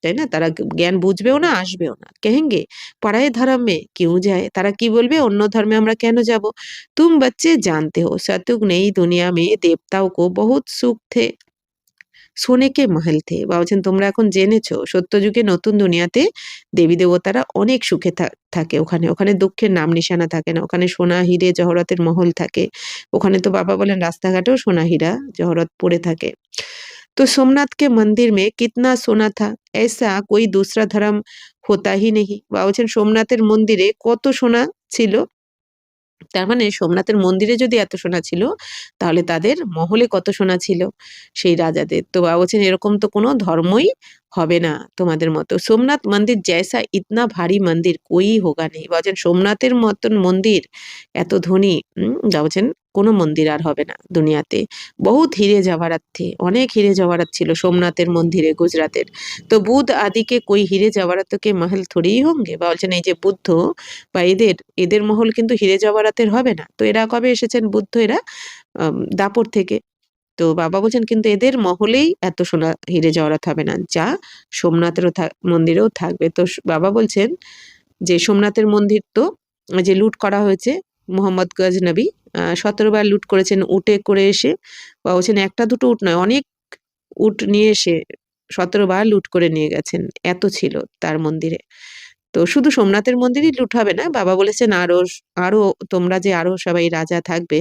Speaker 1: তাই না তারা জ্ঞান বুঝবেও না আসবেও না कहेंगे पराये धर्म में क्यों जाए তারা কি বলবে অন্য ধর্মে আমরা কেন যাব। तुम बच्चे जानते हो सतयुग नई दुनिया में देवताओं को बहुत सुख थे সোনে কে মহল থে বা বলছেন তোমরা এখন জেনেছো সত্যযুগে নতুন দুনিয়াতে দেবী দেবতারা অনেক সুখে থাকে ওখানে ওখানে দুঃখের নাম নিশানা থাকে না ওখানে সোনা হিরে জহরতের মহল থাকে ওখানে তো বাবা বলেন রাস্তাঘাটেও সোনা হীরা জহরত পড়ে থাকে। तो सोमनाथ के मंदिर में कितना सोना था ऐसा कोई दूसरा धर्म होता ही नहीं বা বলছেন সোমনাথের মন্দিরে কত সোনা ছিল তার মানে সোমনাথের মন্দিরে যদি এত সোনা ছিল তাহলে তাদের মহলে কত সোনা ছিল সেই রাজাদের। তো বাবা বলছেন এরকম তো কোনো ধর্মই হবে না তোমাদের মতো। সোমনাথ মন্দির জয়সা ইতনা ভারী মন্দির কই হোগা নেই বলছেন সোমনাথের মতন মন্দির এত ধনী বাবা বলছেন কোনো মন্দির আর হবে না দুনিয়াতে। বহুত হিরে জওয়ারাত থে অনেক হিরে জওয়ারাত ছিল সোমনাথের মন্দিরে গুজরাতের। তো বুধ আদিকে কই হিরে জওয়ারাতকে মহল থোড়ি হোঙ্গে বা বলছেন এই যে বুদ্ধ বা এদের এদের মহল কিন্তু হিরে জওয়ারাতের হবে না। তো এরা কবে এসেছেন বুদ্ধ এরা দাপর থেকে। তো বাবা বলছেন কিন্তু এদের মহলেই এত সোনা হিরে জওয়ারাত হবে না যা সোমনাথেরও মন্দিরেও থাকবে। তো বাবা বলছেন যে সোমনাথের মন্দির তো যে লুট করা হয়েছে মোহাম্মদ গজনবী 17 বার লুট করেছেন উটে করে এসে বা বলছেন একটা দুটো উট নয় অনেক উট নিয়ে এসে 17 বার লুট করে নিয়ে গেছেন এত ছিল তার মন্দিরে। তো শুধু সোমনাথের মন্দিরই লুট হবে না বাবা বলেছেন আরো আরো তোমরা যে আরো সবাই রাজা থাকবে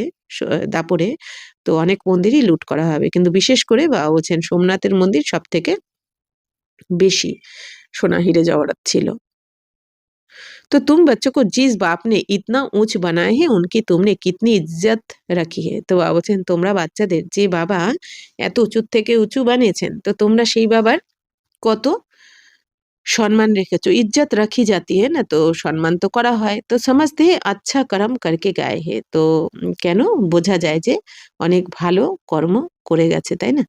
Speaker 1: দাপরে তো অনেক মন্দিরই লুট করা হবে কিন্তু বিশেষ করে বাবা বলছেন সোমনাথের মন্দির সব থেকে বেশি সোনা হিরে জওয়ারাত ছিল। तो तुम बच्चों को जिस बाप ने इतना ऊंच बनाए हैं उनकी तुमने कितनी इज्जत রাখি হে। তো বাবা বলছেন তোমরা বাচ্চাদের যে বাবা এত উঁচু থেকে উঁচু বানিয়েছেন তো তোমরা সেই বাবার কত সম্মান রেখেছো ইজ্জত রাখি जाती है না তো সম্মান তো করা হয়। তো समझते हैं अच्छा कर्म करके गए हैं তো কেন বোঝা যায় যে অনেক ভালো কর্ম করে গেছে তাই না।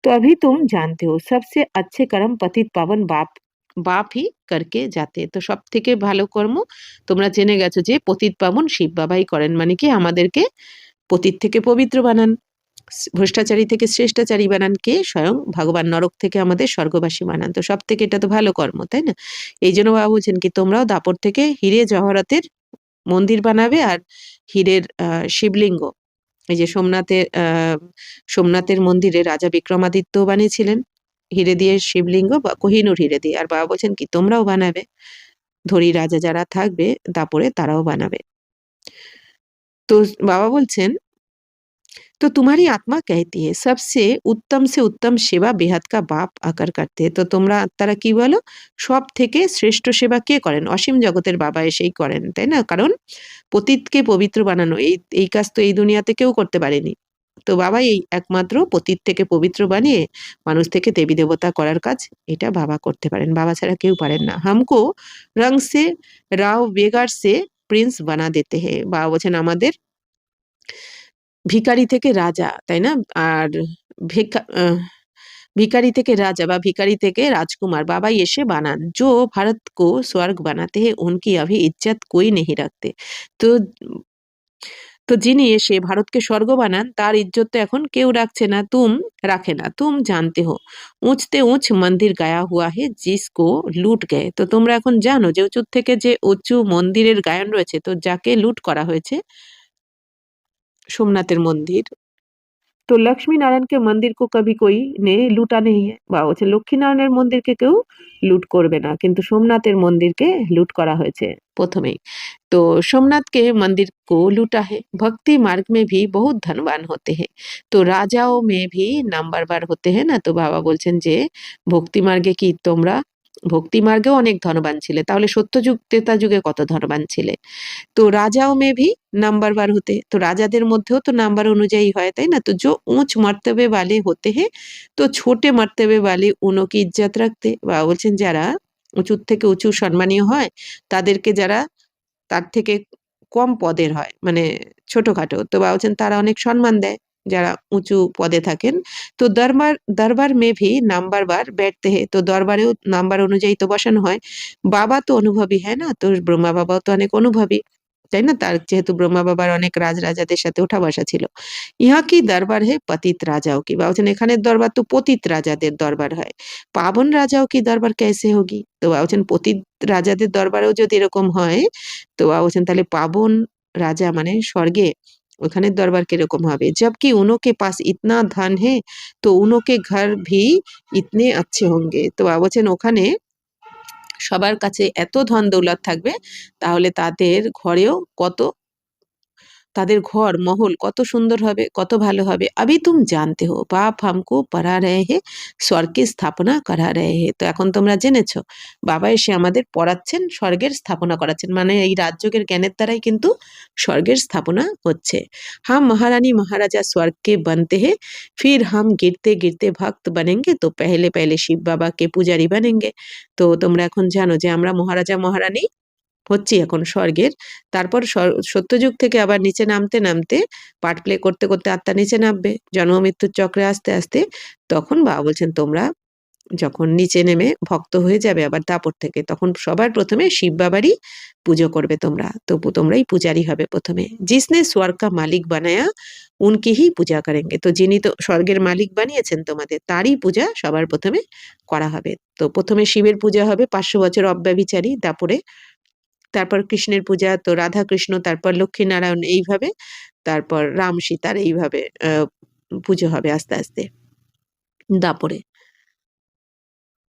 Speaker 1: तो अभी तुम जानते हो सबसे अच्छे कर्म पतित पावन বাপ ই করকে যাতে। তো সব থেকে ভালো কর্ম তোমরা জেনে গেছো যে পতিত পাবন শিব বাবাই করেন মানে কি আমাদেরকে পতিত থেকে পবিত্র বানান ভ্রষ্টাচারী থেকে শ্রেষ্ঠাচারী বানান কে স্বয়ং ভগবান নরক থেকে আমাদের স্বর্গবাসী বানান। তো সব থেকে এটা তো ভালো কর্ম তাই না। এই জন্য বাবা বলছেন কি তোমরাও দাপর থেকে হিরে জহরতের মন্দির বানাবে আর হীরের শিবলিঙ্গ এই যে সোমনাথের মন্দিরে রাজা বিক্রমাদিত্য বানিয়েছিলেন হিরে দিয়ে শিবলিঙ্গ বা কোহিনূর হিরে দিয়ে আর বাবা বলছেন কি তোমরাও বানাবে ধরি রাজা যারা থাকবে দাপরে তারাও বানাবে। তো বাবা বলছেন तो तुम्हारी आत्मा कहती है सबसे उत्तम से उत्तम सेवा बेहद का बाप आकर करते हैं। তো তোমরা আত্মারা কি বলো সব থেকে শ্রেষ্ঠ সেবা কে করেন অসীম জগতের বাবা এসেই করেন তাই না কারণ পতিতকে পবিত্র বানানো এই কাজ তো এই দুনিয়াতে কেউ করতে পারেনি। তো বাবাই এই একমাত্র পতিত থেকে পবিত্র বানিয়ে মানুষ থেকে দেবী দেবতা করার কাজ এটা বাবা করতে পারেন বাবা ছাড়া কেউ পারেন না। হামকো রং সে রাও বেগার সে প্রিন্স বানা দিতে হে বাবা বলছেন আমাদের ভিখারি থেকে রাজা তাই না আর भिखारी থেকে রাজা বা ভিখারি থেকে রাজকুমার বাবাই এসে বানান जो भारत को स्वर्ग बनाते हैं उनकी अभी इज्जत कोई नहीं रखते। তো তো যিনি এসে ভারতকে স্বর্গ বানান তার ইজ্জত তো এখন কেউ রাখছে না রাখে না তুম জানতে হো উঁচতে উঁচ মন্দির গায়া হুয়া হে জিসকো লুট গয়ে। তো তোমরা এখন জানো যে উঁচু থেকে যে উঁচু মন্দিরের গায়ন রয়েছে তো যাকে লুট করা হয়েছে সোমনাথের মন্দির तो लक्ष्मी नारायण के मंदिर को कभी कोई ने लूटा नहीं है। বাবা বলছেন লক্ষ্মী নারায়ণের মন্দিরকে কেউ লুট করবে না, কিন্তু সোমনাথের মন্দিরকে লুট করা হয়েছে প্রথমেই। तो सोमनाथ के मंदिर को लूटा है। भक्ति मार्ग में भी बहुत धनवान होते हैं। तो রাজাও में भी নাম্বারবার হতে हैं না। তো বাবা বলছেন যে ভক্তি মার্গে কি তোমরা ভক্তি মার্গেও অনেক ধনবান ছিলে, তাহলে সত্যযুগ ত্রেতা যুগে কত ধনবান ছিলে। तो राजाओं में भी नंबरवार होते, तो রাজাদের মধ্যেও তো নাম্বার অনুযায়ী হয়, তাই না? तो जो ऊंच मर्तबे वाले होते हैं तो छोटे मर्तबे वाले उन्हों की इज्जत रखते। বাবা বলছেন যারা উঁচুর থেকে উঁচু সম্মানীয় হয় তাদেরকে যারা তার থেকে কম পদের হয়, মানে ছোটখাটো, তো বাবা বলছেন তারা অনেক সম্মান দেয় যারা উঁচু পদে থাকেন। তো দরবার দরবার মে ভি নাম্বারবার बैठते हैं, তো দরবারেও নাম্বার অনুযায়ী তো বসানো হয়। বাবা তো অনুভবী হ্যাঁ না, তো ব্রহ্মা বাবাও তো অনেক অনুভবী, তাই না? তার যেহেতু ব্রহ্মা বাবার অনেক রাজরাজাদের সাথে ওঠা বসা ছিল। ইহা কি দরবার হে পতিত রাজাও কি, বাবা বলছেন এখানের দরবার তো পতিত রাজাদের দরবার হয়। পাবন রাজাও কি দরবার कैसे होगी, তো বাবা বলছেন পতিত রাজাদের দরবারেও যদি এরকম হয়, তো বাবা বলছেন তাহলে পাবন রাজা মানে স্বর্গে ওখানের দরবার কিরকম হবে। जबकि उन्हों के पास इतना धन है तो उन्हों के घर भी इतने अच्छे होंगे, তো বাবা বলছেন ওখানে সবার কাছে এত ধন দৌলত থাকবে তাহলে তাদের ঘরেও কত তাদের ঘর মহল কত সুন্দর হবে, কত ভালো হবে। अभी तुम जानते हो बाप हमको पढ़ा रहे हैं স্বর্গের স্থাপনা করা रहे हैं, তো এখন তোমরা জেনেছো বাবা এসে আমাদের পড়াচ্ছেন স্বর্গের স্থাপনা করাচ্ছেন, মানে এই রাজযোগের জ্ঞানের দ্বারাই কিন্তু স্বর্গের স্থাপনা হচ্ছে। हम महारानी महाराजा स्वर्ग के बनते हैं, फिर हम गिरते गिरते भक्त बनेंगे, तो पहले पहले शिव बाबा के पुजारी बनेंगे। তো তোমরা এখন জানো যে আমরা মহারাজা মহারানী হচ্ছি এখন স্বর্গের। তারপর সত্যযুগ থেকে আবার নিচে নামতে নামতে পার্ট প্লে করতে করতে আত্মা নিচে নামবে জন্ম মৃত্যুর চক্রে আস্তে আস্তে। তখন বাবা বলছেন তোমরা যখন নিচে নেমে ভক্ত হয়ে যাবে আবার দাপর থেকে, তখন সবার প্রথমে শিব বাবারই পুজো করবে তোমরা, তো তোমরাই পূজারি হবে প্রথমে। जिसने स्वर्ग का मालिक बनाया उनकी ही पूजा करेंगे, তো যিনি তো স্বর্গের মালিক বানিয়েছেন তোমাদের তারই পূজা সবার প্রথমে করা হবে। তো প্রথমে শিবের পূজা হবে 500 বছর অব্যভিচারী দাপরে, তারপর কৃষ্ণের পূজা, তো রাধা কৃষ্ণ, তারপর লক্ষ্মী নারায়ণ, এইভাবে তারপর রাম সীতার এইভাবে পুজো হবে আস্তে আস্তে দাপরে।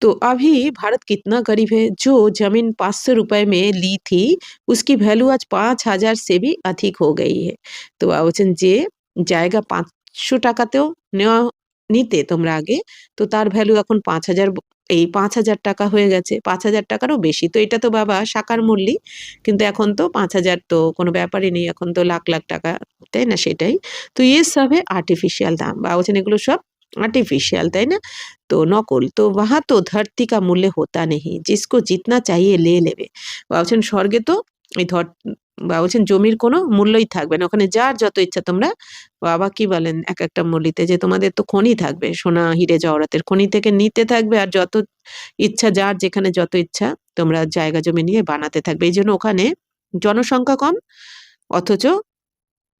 Speaker 1: तो अभी भारत कितना गरीब है, जो जमीन 500 रुपए में ली थी उसकी वैल्यू आज 5,000 से भी अधिक हो गई है। তো বাবা বলছেন যে জায়গা 500 টাকাতেও নেওয়া নিতে তোমরা আগে, তো তার ভ্যালু এখন 5,000 এই 5,000 টাকা হয়ে গেছে, 5,000 টাকারও বেশি। তো এটা তো বাবা সাকার মূল্যই, কিন্তু এখন তো 5,000 তো কোনো ব্যাপারই নেই, এখন তো লাখ লাখ টাকা, তাই না? সেটাই। তো ये सब है आर्टिफिशियल दाम, বাবা বলছেন এগুলো সব आर्टिफिशियल, তাই না? तो নকল। তো वहाँ तो धरती का मूल्य होता नहीं, जिसको जितना चाहिए ले लेবে। বাবা বলছেন স্বর্গে তো এই বাবা বলছেন জমির কোনো মূল্যই থাকবে না, ওখানে যার যত ইচ্ছা তোমরা, বাবা কি বলেন এক একটা মূল্যতে যে তোমাদের তো খনি থাকবে, সোনা হিরে জওহরাতের খনি থেকে নিতে থাকবে, আর যত ইচ্ছা যার যেখানে যত ইচ্ছা তোমরা জায়গা জমি নিয়ে বানাতে থাকবে। এই জন্য ওখানে জনসংখ্যা কম অথচ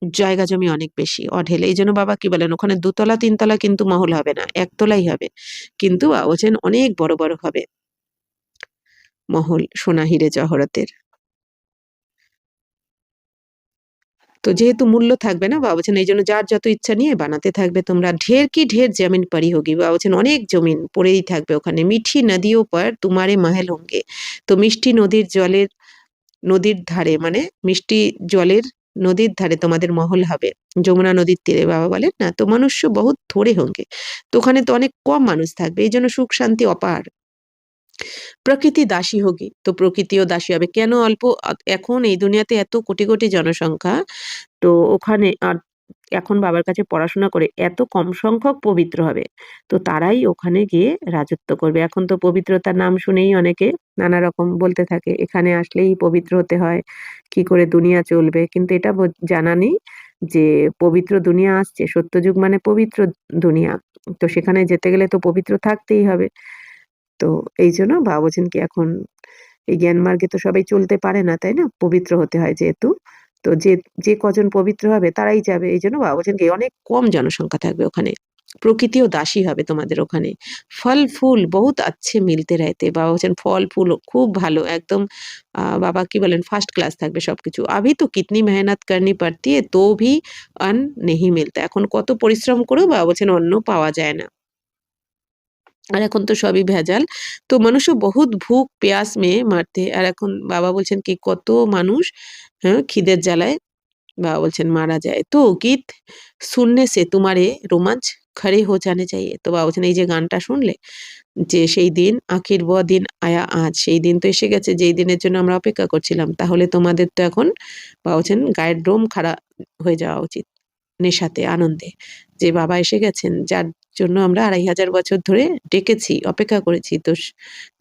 Speaker 1: জায়গা জমি অনেক বেশি অঢেলে। এই জন্য বাবা কি বলেন ওখানে 2 তলা 3 তলা কিন্তু মহল হবে না, 1 তলাই হবে, কিন্তু বাবা বলছেন অনেক বড় বড় হবে মহল সোনা হিরে জহরতের। তো যেহেতু মূল্য থাকবে না, বাবা বলছেন এই জন্য যার যত ইচ্ছা নিয়ে বানাতে থাকবে তোমরা। ঢের কি ঢের জমিন পড়ি হোগি, বাবা বলছেন অনেক জমিন পড়েই থাকবে ওখানে। মিঠি নদিও পর তোমারে মহল হোঙ্গে, তো মিষ্টি নদীর জলের নদীর ধারে, মানে মিষ্টি জলের নদীর ধারে তোমাদের মহল হবে। যমুনা নদীর তীরে বাবা বলেন না, তো মনুষ্য বহুত থোড়ে হোঙ্গে, তো ওখানে তো অনেক কম মানুষ থাকবে, এই জন্য সুখ শান্তি অপার। প্রকৃতি দাসী হোগি, তো প্রকৃতিও দাসী হবে। কেন অল্প এখন এই দুনিয়াতে এত কোটি কোটি জনসংখ্যা, তো ওখানে আর এখন বাবার কাছে পড়াশোনা করে এত কম সংখ্যক পবিত্র হবে, তো তারাই ওখানে গিয়ে রাজত্ব করবে। এখন তো পবিত্রতার নাম শুনেই অনেকে নানা রকম বলতে থাকে, এখানে আসলেই পবিত্র হতে হয়, কি করে দুনিয়া চলবে, কিন্তু এটা জানা নেই যে পবিত্র দুনিয়া আসছে, সত্যযুগ মানে পবিত্র দুনিয়া, তো সেখানে যেতে গেলে তো পবিত্র থাকতেই হবে। তো এই জন্য বাবা বলছেন কি এখন এই জ্ঞান মার্গে তো সবাই চলতে পারে না, তাই না? পবিত্র হতে হয় যেহেতু, তো যে যে কজন পবিত্র হবে তারাই যাবে। এই জন্য বাবা বলছেন কি অনেক কম জনসংখ্যা থাকবে ওখানে। প্রকৃতিও দাসী হবে তোমাদের ওখানে। ফল ফুল বহুত আচ্ছে মিলতে রহতে। বাবা বলছেন ফল ফুল খুব ভালো একদম বাবা কি বলেন ফার্স্ট ক্লাস থাকবে সবকিছু। अभी तो कितनी मेहनत करनी पड़ती है तो भी अन्न नहीं मिलता। এখন কত পরিশ্রম করেও বাবা বলছেন অন্ন পাওয়া যায় না। আর এখন তো সবই ভেজাল। তো মানুষও বহুত ভুক প্যাস में मरते हैं। আর এখন বাবা বলছেন কি কত মানুষ হ্যাঁ খিদের জ্বালায় बाबा बोलছেন मारा जाए तो गीत सुनने से तुम्हारे रोमांच खड़े हो जाने चाहिए। তো বাবা বলছেন এই যে গানটা শুনলে যে সেই দিন আখির व दिन आया आज সেই দিন তো এসে গেছে যেই দিনের জন্য আমরা অপেক্ষা করছিলাম। তাহলে তোমাদের তো এখন বাবা বলছেন গায়ের লোম খাড়া হয়ে যাওয়া উচিত নেশাতে আনন্দে যে বাবা এসে গেছেন যার জন্য আমরা ২৫০০ বছর ধরে ডেকেছি অপেক্ষা করেছি তো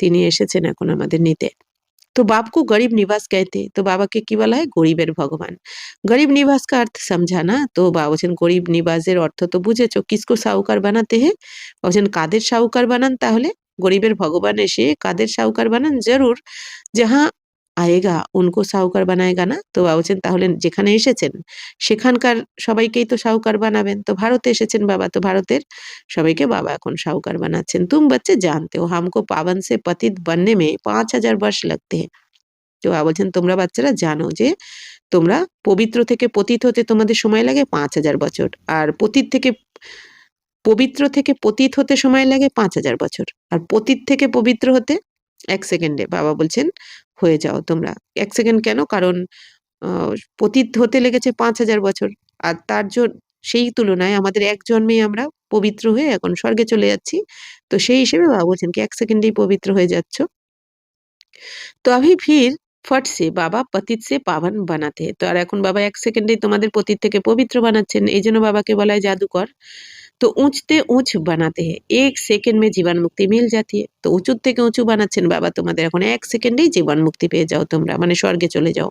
Speaker 1: তিনি এসেছেন এখন আমাদের নিতে। तो बाप को गरीब निवास कहते हैं। तो बाबा के কি বলা হয় গরিবের ভগবান। गरीब निवास का अर्थ समझा ना? তো বাবা বলছেন গরিব নিবাসের অর্থ তো বুঝেছো কিসকো সাহুকার বানাতে हैं? বলছেন কাদের সাহুকার বানান তাহলে? গরিবের ভগবান এসে কাদের সাহুকার বানান? জরুর जहाँ आएगा उनको সাহুকার বানায়েগা না? তো বাবা বলছেন তাহলে যেখানে এসেছেন সেখানকার সবাইকেই তো সাহুকার বানাবেন। তো ভারতে এসেছেন বাবা তো ভারতের সবাইকে বাবা এখন সাহুকার বানাচ্ছেন। तुम बच्चे जानते हो हमको पावन से पतित बनने में ৫০০০ वर्ष लगते हैं। তো বাবা বলছেন তোমরা বাচ্চারা জানো যে তোমরা পবিত্র থেকে পতিত হতে তোমাদের সময় লাগে ৫০০০ বছর। আর পবিত্র থেকে পতিত হতে সময় লাগে ৫০০০ বছর। আর পতিত থেকে পবিত্র হতে ১ সেকেন্ডে বাবা বলছেন হয়ে যাও তোমরা। ১ সেকেন্ড কেন? কারণ আ পতিত হতে লেগেছে ৫০০০ বছর। আর সেই তুলনায় আমাদের এক জন্মেই আমরা পবিত্র হয়ে এখন স্বর্গে চলে যাচ্ছি। তো সেই হিসেবে বাবা বলছেন কি ১ সেকেন্ডেই পবিত্র হয়ে যাচ্ছ। তো अभी फिर फट से বাবা পতিত সে পাবন বানাতে हैं। তো আর এখন বাবা ১ সেকেন্ডেই তোমাদের পতিত থেকে পবিত্র বানাচ্ছেন। এইজন্য বাবাকে বলা হয় জাদুকর। তো উঁচতে উঁচ বানাতে हैं। ১ সেকেন্ড में জীবন মুক্তি মিল जाती है। তো উঁচুর থেকে উঁচু বানাচ্ছেন বাবা তোমাদের এখন ১ সেকেন্ডেই জীবন মুক্তি পেয়ে যাও তোমরা মানে স্বর্গে চলে যাও।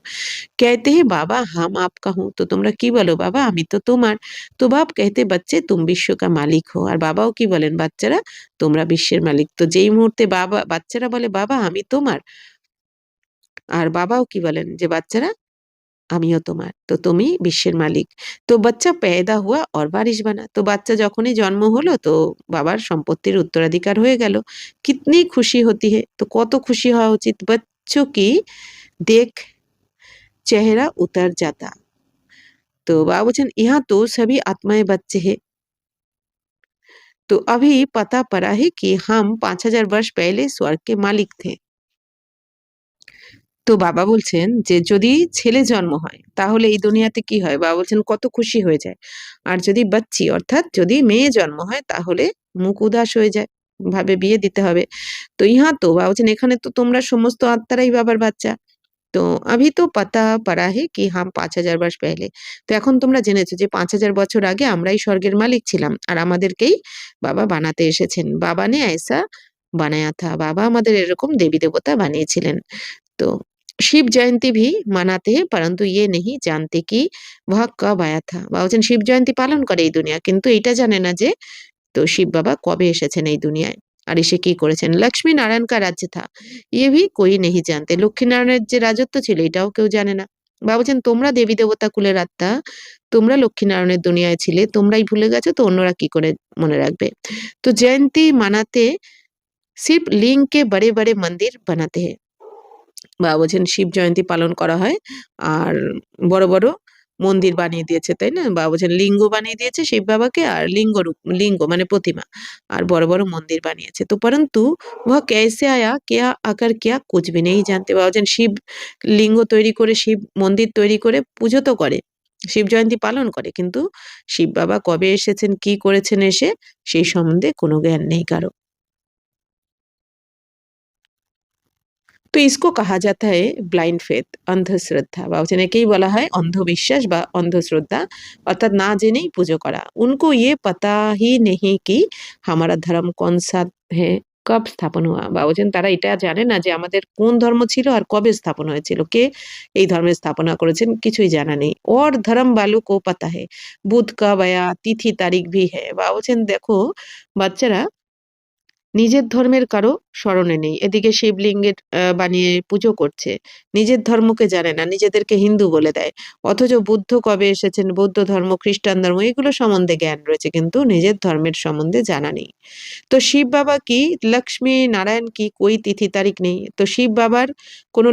Speaker 1: कहते हैं बाबा हम आपका हूँ। তো তোমরা কি বলো বাবা আমি তো তোমার। তো বাপ कहते बच्चे तुम विश्व का मालिक हो। আর বাবাও কি বলেন বাচ্চারা তোমরা বিশ্বের মালিক। তো যেই মুহূর্তে বাচ্চারা বলে বাবা আমি তোমার আর বাবাও কি বলেন যে বাচ্চারা আমিও তোমার। তো তুমি বিশ্বের মালিক। তো বাচ্চা पैदा हुआ और वारिस बना। তো বাচ্চা যখনই জন্ম হলো তো বাবার সম্পত্তির উত্তরাধিকার হয়ে গেল। कितनी खुशी होती है। তো কত খুশি হওয়া উচিত। बच्चों की देख चेहरा उतर जाता। तो बाबा বলছেন यहाँ तो सभी आत्माएं बच्चे हैं। तो अभी पता पड़ा है कि हम ৫০০০ वर्ष पहले स्वर्ग के मालिक थे। তো বাবা বলছেন যে যদি ছেলে জন্ম হয় তাহলে এই দুনিয়াতে কি হয়? বাবা বলছেন কত খুশি হয়ে যায়। আর যদি বাচ্চি অর্থাৎ যদি মেয়ে জন্ম হয় তাহলে মুখ উদাস হয়ে যায়। ভাবে বিয়ে দিতে হবে। তো ইহা তো বাবা বলছেন এখানে তো তোমরা সমস্ত আত্মারাই বাবার বাচ্চা। তো अभी तो पता पड़ा है कि हम ৫০০০ वर्ष पहले। তো এখন তোমরা জেনেছো যে ৫০০০ বছর আগে আমরাই স্বর্গের মালিক ছিলাম। আর আমাদেরকেই বাবা বানাতে এসেছেন। বাবা ने ऐसा बनाया था। বাবা আমাদের এরকম দেবী-দেবতা বানিয়েছিলেন। तो शिव जयंती भी मनाते हैं परंतु ये नहीं जानते कि वह कब आया था। বাবা বলছেন শিব জয়ন্তী পালন করে এই দুনিয়া কিন্তু এইটা জানে না যে তো শিব বাবা কবে এসেছেন এই দুনিয়ায় আর এসে কি করেছেন। লক্ষ্মী নারায়ণ কা রাজ্য থা ये भी कोई नहीं जानते। লক্ষ্মী নারায়ণের যে রাজত্ব ছিল এটাও কেউ জানে না। বাবা বলছেন তোমরা দেবী দেবতা কুলের আত্মা তোমরা লক্ষ্মী নারায়ণের দুনিয়ায় ছিলে তোমরাই ভুলে গেছো তো অন্যরা কি করে মনে রাখবে। তো জয়ন্তী মানাতে सिर्फ लिंग के बड़े बड़े मंदिर बनाते हैं। বাবা বলছেন শিব জয়ন্তী পালন করা হয় আর বড় বড় মন্দির বানিয়ে দিয়েছে তাই না? বাবা বলছেন লিঙ্গ বানিয়ে দিয়েছে শিব বাবাকে আর লিঙ্গ মানে প্রতিমা আর বড় বড় মন্দির বানিয়েছে। তো পরন্তু वह कैसे आया क्या आकर क्या कुछ भी नहीं जानते। বাবা বলছেন শিব লিঙ্গ তৈরি করে শিব মন্দির তৈরি করে পুজো তো করে শিব জয়ন্তী পালন করে কিন্তু শিব বাবা কবে এসেছেন কি করেছেন এসে সেই সম্বন্ধে কোনো জ্ঞান নেই কারো। তো इसको कहा जाता है ব্লাইন্ড ফেথ অন্ধশ্রদ্ধা। বা বলছেন একেই বলা হয় অন্ধবিশ্বাস বা অন্ধশ্রদ্ধা অর্থাৎ না জেনেই পুজো করা। उनको ये पता ही नहीं कि हमारा धर्म कौन सा है कब স্থাপন हुआ। বা বলছেন তারা এটা জানে না যে আমাদের কোন ধর্ম ছিল আর কবে স্থাপন হয়েছিল কে এই ধর্মের স্থাপনা করেছেন কিছুই জানা নেই। और धर्म वालों को पता है बुध कब आया तिथि तारीख भी है। বা বলছেন দেখো বাচ্চারা নিজের ধর্মের কারো স্মরণে নেই। এদিকে শিবলিঙ্গের বানিয়ে পুজো করছে। নিজের ধর্মকে জানে না, নিজেদেরকে হিন্দু বলে দেয়। অথচ বুদ্ধ কবে এসেছেন, বৌদ্ধ ধর্ম, খ্রিস্টান ধর্ম এগুলো সম্বন্ধে জ্ঞান রয়েছে কিন্তু নিজের ধর্মের সম্বন্ধে জানা নেই। তো শিব বাবা কি, লক্ষ্মী নারায়ণ কি, কোই তিথি তারিখ নেই। তো শিব বাবার কোনো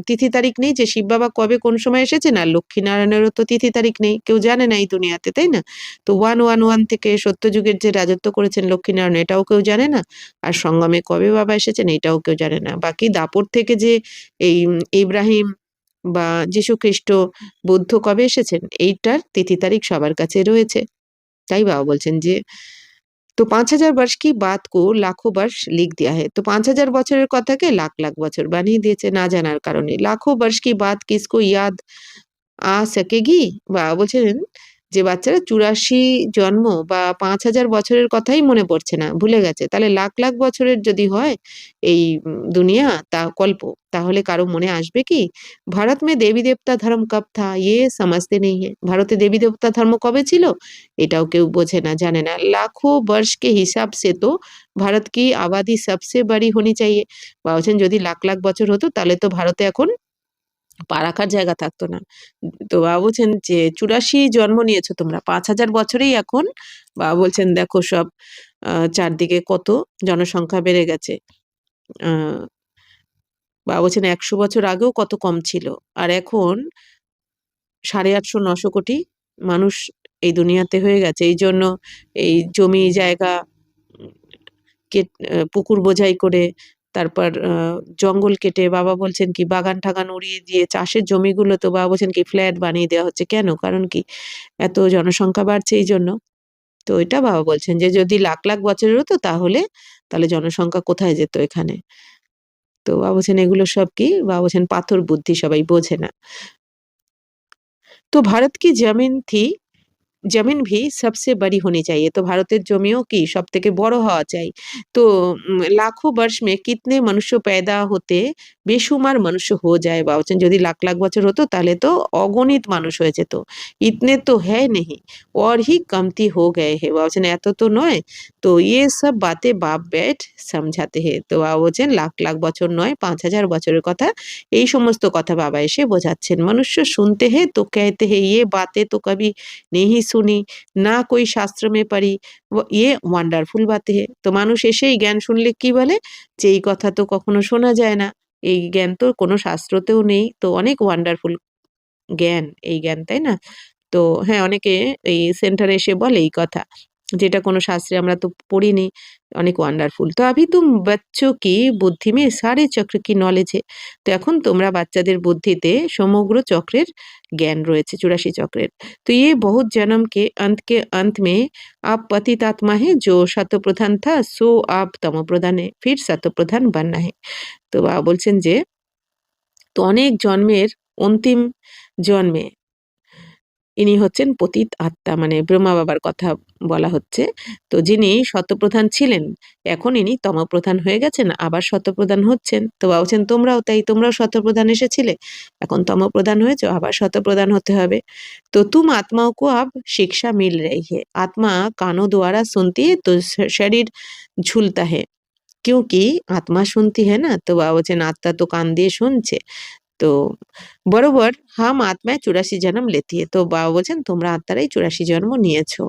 Speaker 1: তিথি তারিখ নেই যে শিব বাবা কবে কোন সময় এসেছেন, আর লক্ষ্মী নারায়ণেরও তো তিথি তারিখ নেই, কেউ জানে না এই দুনিয়াতে, তাই না? তো 111 থেকে সত্যযুগের যে রাজত্ব করেছেন লক্ষ্মীনারায়ণ এটাও কেউ জানে না। আর সঙ্গমে কবে বাবা এসেছেন এটাও কেউ জানে না। বাকি দাপর থেকে যে এই ইব্রাহিম বা যীশু খ্রিস্ট, বুদ্ধ কবে এসেছেন এইটার তিথি তারিখ সবার কাছে রয়েছে। তাই বাবা বলছেন যে तो 5000 वर्ष की बात को लाखों वर्ष लिख दिया है। तो 5000 বছরের কথাকে লাখ লাখ বছর বানিয়ে দিয়েছে না জানার কারণে। লাখো वर्ष की बात किसको याद आ सकेगी? বা বলছেন যে বাচ্চারা 84 জন্ম বা 5000 বছরের কথাই মনে পড়ছে না, ভুলে গেছে। তাহলে লাখ লাখ বছরের যদি হয় এই দুনিয়া তা কল্প, তাহলে কারো মনে আসবে কি? ভারত में देवी देवता धर्म कब था ये समझते नहीं है। ভারতে দেবী দেবতা ধর্ম কবে ছিল? এটাও কেউ বোঝে না, জানে না। লাখো वर्ष के हिसाब से तो भारत की आबादी सबसे बड़ी होनी चाहिए। বা বলছেন যদি লাখ লাখ বছর হতো তাহলে তো ভারতে এখন পা রাখার জায়গা থাকতো না। তো বাবা বলছেন যে 84 জন্ম নিয়েছো তোমরা। 5000 বছরেই এখন বাবা বলছেন দেখো সব চারদিকে কত জনসংখ্যা বেড়ে গেছে। আ বাবা বলছেন ১০০ বছর আগেও কত কম ছিল। আর এখন 850-900 কোটি মানুষ এই দুনিয়াতে হয়ে গেছে। এইজন্য এই জমি জায়গা উম পুকুর বোঝাই করে তারপর জঙ্গল কেটে বাবা বলছেন কি বাগান-টাগান উড়িয়ে দিয়ে চাষের জমিগুলো তো বাবা বলছেন কি ফ্ল্যাট বানিয়ে দেওয়া হচ্ছে। কেন? কারণ কি? এত জনসংখ্যা বাড়ছে এইজন্য। তো এটা বাবা বলছেন যে যদি লাখ লাখ বছরের হতো তাহলে জনসংখ্যা কোথায় যেত এখানে? তো বাবা বলছেন এগুলো সব কি? বাবা বলছেন পাথর বুদ্ধি সবাই বোঝে না। তো ভারত কি জমিন থি जमीन भी सबसे बड़ी होनी चाहिए। तो ভারতের জমিও কি সবথেকে বড় হওয়া চাই। তো लाखों वर्ष में कितने मनुष्य पैदा होते बेशुमार मनुष्य हो जाए বা বলছেন যদি লাখ লাখ বছর হতো তাহলে তো অগণিত মানুষ হয়ে যেত। इतने तो है नहीं और ही कमती हो गए हैं। বাবা বলছেন এত তো নয়। তো ये सब बातें बाप बैठ समझाते हैं। তো বাবা বলছেন লাখ লাখ বছর নয় 5000 বছরের কথা এই সমস্ত কথা বাবা এসে বোঝাচ্ছেন। मनुष्य सुनते हैं तो कहते हैं ये बातें तो कभी नहीं सुनी, না कोई শাস্ত্র में पढ़ी, ये ওয়ান্ডারফুল বাতে है। তো মানুষ এসে এই জ্ঞান শুনলে কি বলে? যে এই কথা তো কখনো শোনা যায় না। এই জ্ঞান তো কোনো শাস্ত্রতেও নেই। তো অনেক ওয়ান্ডারফুল জ্ঞান এই জ্ঞান, তাই না? তো হ্যাঁ, অনেকে এই সেন্টারে এসে বলে এই কথা। যেটা কোনো শাস্ত্রে আমরা তো পড়িনি। অনেক ওয়ান্ডারফুল। তো अभी तुम बच्चों की बुद्धि में सारे चक्र की नॉलेज है। তো এখন তোমরা বাচ্চাদের বুদ্ধিতে সমগ্র চক্রের জ্ঞান রয়েছে 84 চক্রের। तो ये बहुत जन्म के अंत में आप पतित आत्मा है जो सत्वप्रधान था सो आप तमोप्रधान है। फिर सत्वप्रधान बनना है। তো বাবা বলছেন যে তো অনেক জন্মের অন্তিম জন্মে ইনি হচ্ছেন পতিত আত্মা মানে ব্রহ্মা বাবার কথা বলা হচ্ছে। তো যিনি সত্যপ্রধান ছিলেন, এখন ইনি তমপ্রধান হয়ে গেছেন, আবার সত্যপ্রধান হচ্ছেন। তো বাবা বলছেন তোমরাও তাই, তোমরাও সত্যপ্রধান এসেছিলে, এখন তমপ্রধান হয়েছো, আবার সত্যপ্রধান হতে হবে। तो तुम आत्माओं को अब शिक्षा मिल रही है। आत्मा कानों द्वारा सुनती है तो शरीर झूलता है। क्योंकि आत्मा सुनती है ना, तो বাবা বলছেন আত্মা তো কান দিয়ে শুনছে। তো বরাবর হাম আত্মায় 84 जन्म लेती है। তো বাবা বলছেন তোমরা আত্মারাই 84 জন্ম নিয়েছো।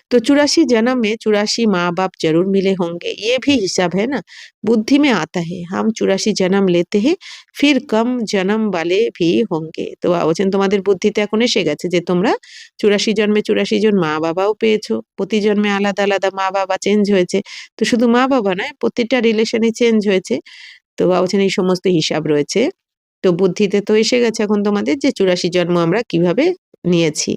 Speaker 1: तो 84 जन्म में 84 माँ-बाप ज़रूर मिले होंगे, ये भी हिसाब है ना? बुद्धि में आता है, हम 84 जन्म लेते हैं, फिर कम जन्म वाले भी होंगे। তো বাবা বলছেন তোমাদের বুদ্ধিতে এখন এসে গেছে যে তোমরা 84 জন্মে 84 জন মা-বাবাও পেয়েছো। প্রতি জন্মে আলাদা, আলাদা মা-বাবা চেঞ্জ হয়েছে। তো শুধু মা-বাবা নয়, প্রতিটা রিলেশনে চেঞ্জ হয়েছে। তো বাবা বলছেন এই সমস্ত হিসাব রয়েছে। তো বুদ্ধিতে তো এসে গেছে এখন তোমাদের যে 84 জন্ম আমরা কিভাবে নিয়েছি।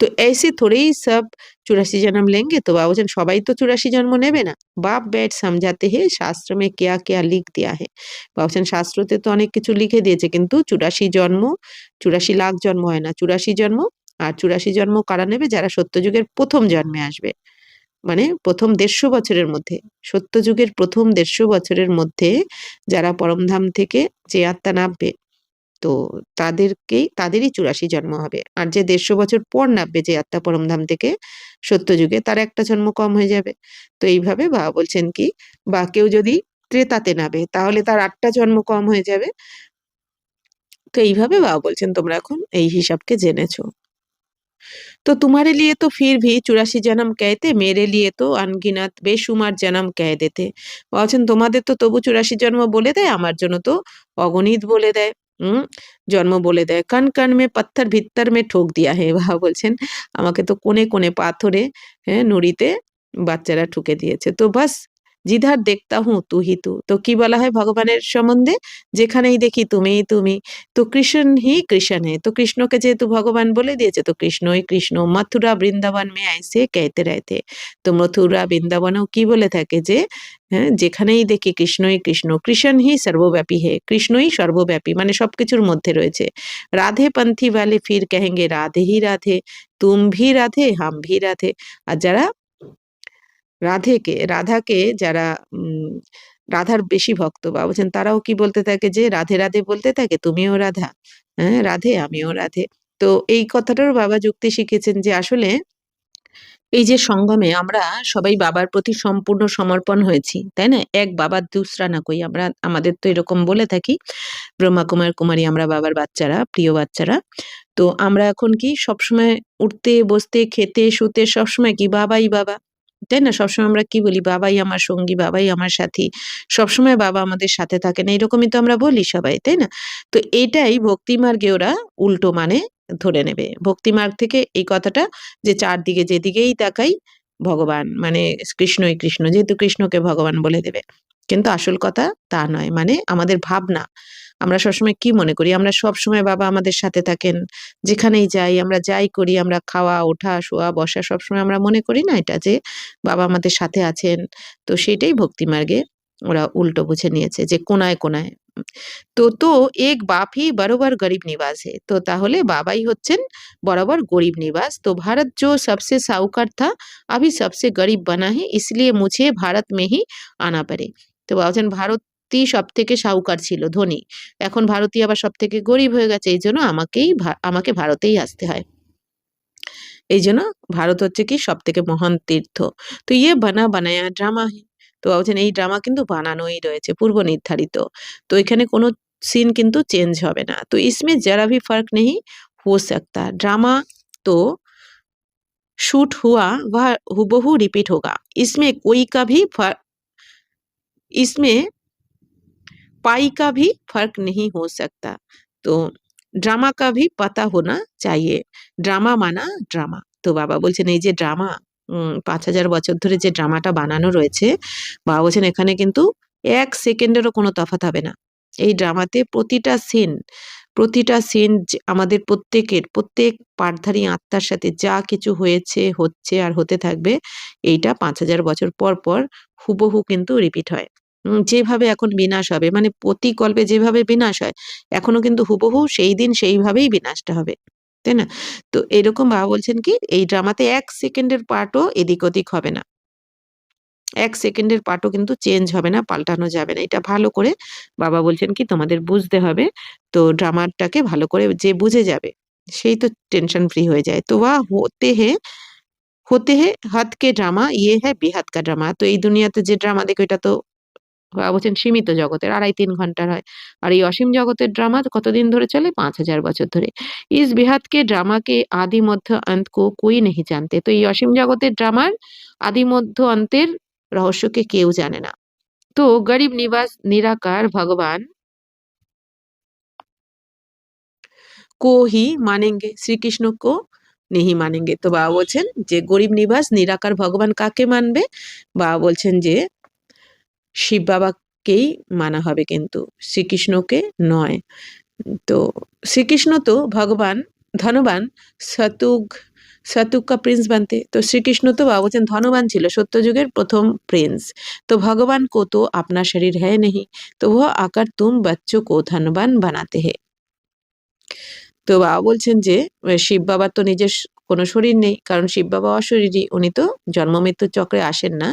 Speaker 1: তো ऐसे थोड़े ही सब 84 जन्म लेंगे। তো বাবা বলছেন সবাই তো 84 জন্ম নেবে না। बाप बैठ समझाते हैं शास्त्र में क्या-क्या लिख दिया है। বাবা বলছেন শাস্ত্রতে তো অনেক কিছু লিখে দিয়েছে কিন্তু 84 জন্ম 84 লাখ জন্ম হয় না। 84 জন্ম আর 84 জন্ম কারা নেবে? যারা সত্যযুগের ১ম জন্মে আসবে। মানে ১ম ১৫০ বছরের মধ্যে, সত্যযুগের ১ম ১৫০ বছরের মধ্যে যারা পরমধাম থেকে যে আত্মা নামবে তো তাদেরই 84 জন্ম হবে। আর যে 150 বছর পর নামবে যে আত্মা পরমধাম থেকে সত্যযুগে, তার একটা জন্ম কম হয়ে যাবে। তো এইভাবে বাবা বলছেন কি, বা কেউ যদি ত্রেতাতে নামে তাহলে তার 8টা জন্ম কম হয়ে যাবে। তো এইভাবে বাবা বলছেন তোমরা এখন এই হিসাবকে জেনেছো। तो तुम्हारे लिए तो फिर भी 84 जन्म कहते, मेरे लिए तो अनगिनत बेशुमार जन्म कह देते। বলছেন তোমাদের তো তবু 84 জন্ম বলে দেয়, আমার জন্য তো অগণিত বলে দেয়। হুম, জন্ম বলে দেয়। কান কান মে পাত্থর ভিত্তর মে ঠোক দিয়া হে। বাবা বলছেন আমাকে তো কোণে কোণে পাথরে, হ্যাঁ, নুড়িতে বাচ্চারা ঠুকে দিয়েছে। তো বাস জিধার দেখতা হুঁ তু হি তু। তো কি বলা হয় ভগবানের সম্বন্ধে, যেখানেই দেখি তুমিই তুমি। তো কৃষ্ণ হি কৃষ্ণ হে। তো কৃষ্ণকে যেহেতু ভগবান বলে দিয়েছে, তো কৃষ্ণই কৃষ্ণ। মথুরা বৃন্দাবন মে আইসে कहते रहते। তো মথুরা বৃন্দাবনেও কি বলে থাকে যে, হ্যাঁ, যেখানেই দেখি কৃষ্ণই কৃষ্ণ। কৃষ্ণ হি সর্বব্যাপী হে। কৃষ্ণই সর্বব্যাপী, মানে সবকিছুর মধ্যে রয়েছে। রাধে পন্থী वाले फिर कहेंगे राधे ही राधे, तुम भी राधे हम भी राधे। আর যারা রাধাকে যারা রাধার বেশি ভক্ত বা বলছেন, তারাও কি বলতে থাকে যে রাধে রাধে বলতে থাকে, তুমিও রাধা, হ্যাঁ, রাধে আমিও রাধে। তো এই কথাটার বাবা যুক্তি শিখেছেন যে আসলে এই যে সঙ্গমে আমরা সবাই বাবার প্রতি সম্পূর্ণ সমর্পণ হয়েছি, তাই না? এক বাবার দুসরা না কই, আমরা আমাদের তো এরকম বলে থাকি, ব্রহ্মা কুমার কুমারী আমরা বাবার বাচ্চারা, প্রিয় বাচ্চারা। তো আমরা এখন কি সবসময় উঠতে বসতে খেতে শুতে সবসময় কি বাবাই বাবা, তাই না? সবসময় আমরা কি বলি, বাবাই আমার সঙ্গী, বাবাই আমার সাথী, সবসময় বাবা আমাদের সাথে থাকেন, এরকমই তো আমরা বলি সবাই, তাই না? তো এটাই ভক্তি মার্গে ওরা উল্টো মানে ধরে নেবে। ভক্তি মার্গ থেকে এই কথাটা যে চারদিকে যেদিকেই তাকাই ভগবান, মানে কৃষ্ণই কৃষ্ণ, যেহেতু কৃষ্ণকে ভগবান বলে দেবে। কিন্তু আসল কথা তা নয়। মানে আমাদের ভাবনা, আমরা সবসময় কি মনে করি, আমরা সবসময় বাবা আমাদের সাথে থাকেন, যেখানেই যাই, আমরা যাই করি, আমরা খাওয়া ওঠা শোয়া বসা সবসময় আমরা মনে করি না এটা, যে বাবা আমাদের সাথে আছেন। তো সেটাই ভক্তি মার্গে ওরা উল্টো বুঝে নিয়েছে, যে কোনায় কোনায়। তো এক বাপ হি বরাবর গরিব নিবাস হে। তো তাহলে বাবাই হচ্ছেন বরাবর গরিব নিবাস। তো भारत जो सबसे साहूकार था अभी सबसे गरीब बना है, इसलिए मुझे भारत में ही आना पड़े। তো বলছেন ভারতই সব থেকে সাহুকার ছিল, ধনী। এখন ভারতই আবার সব থেকে গরিব হয়ে গেছে, এই জন্য আমাকে ভারতেই আসতে হয়। এই জন্য ভারত হচ্ছে কি সব থেকে মহান তীর্থ। তো ইয়ে বানা বানায়া ড্রামা হে। তো বলছেন এই ড্রামা কিন্তু বানানোই রয়েছে, পূর্ব নির্ধারিত। তো এখানে কোনো সিন কিন্তু চেঞ্জ হবে না। তো ইসমে জরা ভি ফর্ক নেহি হো সকতা। ড্রামা তো शूट हुआ वह हूबहू रिपीट होगा। इसमें कोई का भी इसमें पाई का भी फर्क नहीं हो सकता। तो ড্রামা কা ভি পাতা হোনা চাইয়ে। ড্রামা মানা ড্রামা। তো বাবা বলছেন এই যে ড্রামা, 5000 বছর ধরে যে ড্রামাটা বানানো রয়েছে, বাবা বলছেন এখানে কিন্তু 1 সেকেন্ডেরও কোনো তফাৎ হবে না। এই ড্রামাতে প্রতিটা সিন আমাদের প্রত্যেক পাঠধারী আত্মার সাথে যা কিছু হয়েছে, হচ্ছে আর হতে থাকবে, এইটা 5000 বছর পর পর হুবহু কিন্তু রিপিট হয়। যেভাবে এখন বিনাশ হবে, মানে প্রতি কল্পে যেভাবে বিনাশ হয়, এখনো কিন্তু হুবহু সেই দিন সেইভাবেই বিনাশটা হবে, তাই না? তো এরকম বাবা বলছেন কি এই ড্রামাতে 1 সেকেন্ডের পার্টও এদিক ওদিক হবে না। 1 সেকেন্ডের পার্টও কিন্তু চেঞ্জ হবে না, পাল্টানো যাবে না। এটা ভালো করে বাবা বলছেন কি তোমাদের বুঝতে হবে। তো ড্রামাটাকে ভালো করে যে বুঝে যাবে, সেই তো টেনশন ফ্রি হয়ে যায়। তো ওয়া होते हैं हद के ड्रामा, ये है बेहद का ड्रामा। তো এই দুনিয়াতে যে ড্রামা দেখো এটা তো বাবা বলছেন সীমিত জগতের, 2.5-3 ঘন্টার হয়। আর এই অসীম জগতের ড্রামা কতদিন ধরে চলে? 5000 বছর ধরে। इस बेहद के ड्रामा के आदि मध्य अंत को कोई नहीं जानते। তো এই অসীম জগতের ড্রামার আদি মধ্য অন্তের রহস্যকে কেউ জানে না। তো গরিব নিবাস নিরাকার ভগবান को ही मानेंगे, শ্রীকৃষ্ণ को नहीं मानेंगे। তো বাবা বলছেন যে গরিব নিবাস নিরাকার ভগবান কাকে মানবে? বাবা বলছেন যে শিব বাবাকেই মানা হবে, কিন্তু শ্রীকৃষ্ণকে নয়। তো শ্রীকৃষ্ণ তো ভগবান ধনবান, সতুগ কা প্রিন্স বানতে। তো শ্রীকৃষ্ণ তো বাবা বলছেন ধনবান ছিল, সত্যযুগের প্রথম প্রিন্স। তো ভগবান কো তো আপনা শরীর হ্যায় নেহি, তো वो आकर तुम बच्चों को धनवान बनाते हैं। তো বাবা বলছেন যে শিব বাবার তো নিজের কোনো শরীর নেই, কারণ শিব বাবা অশরীরী, উনি তো জন্ম মৃত্যুর চক্রে আসেন না।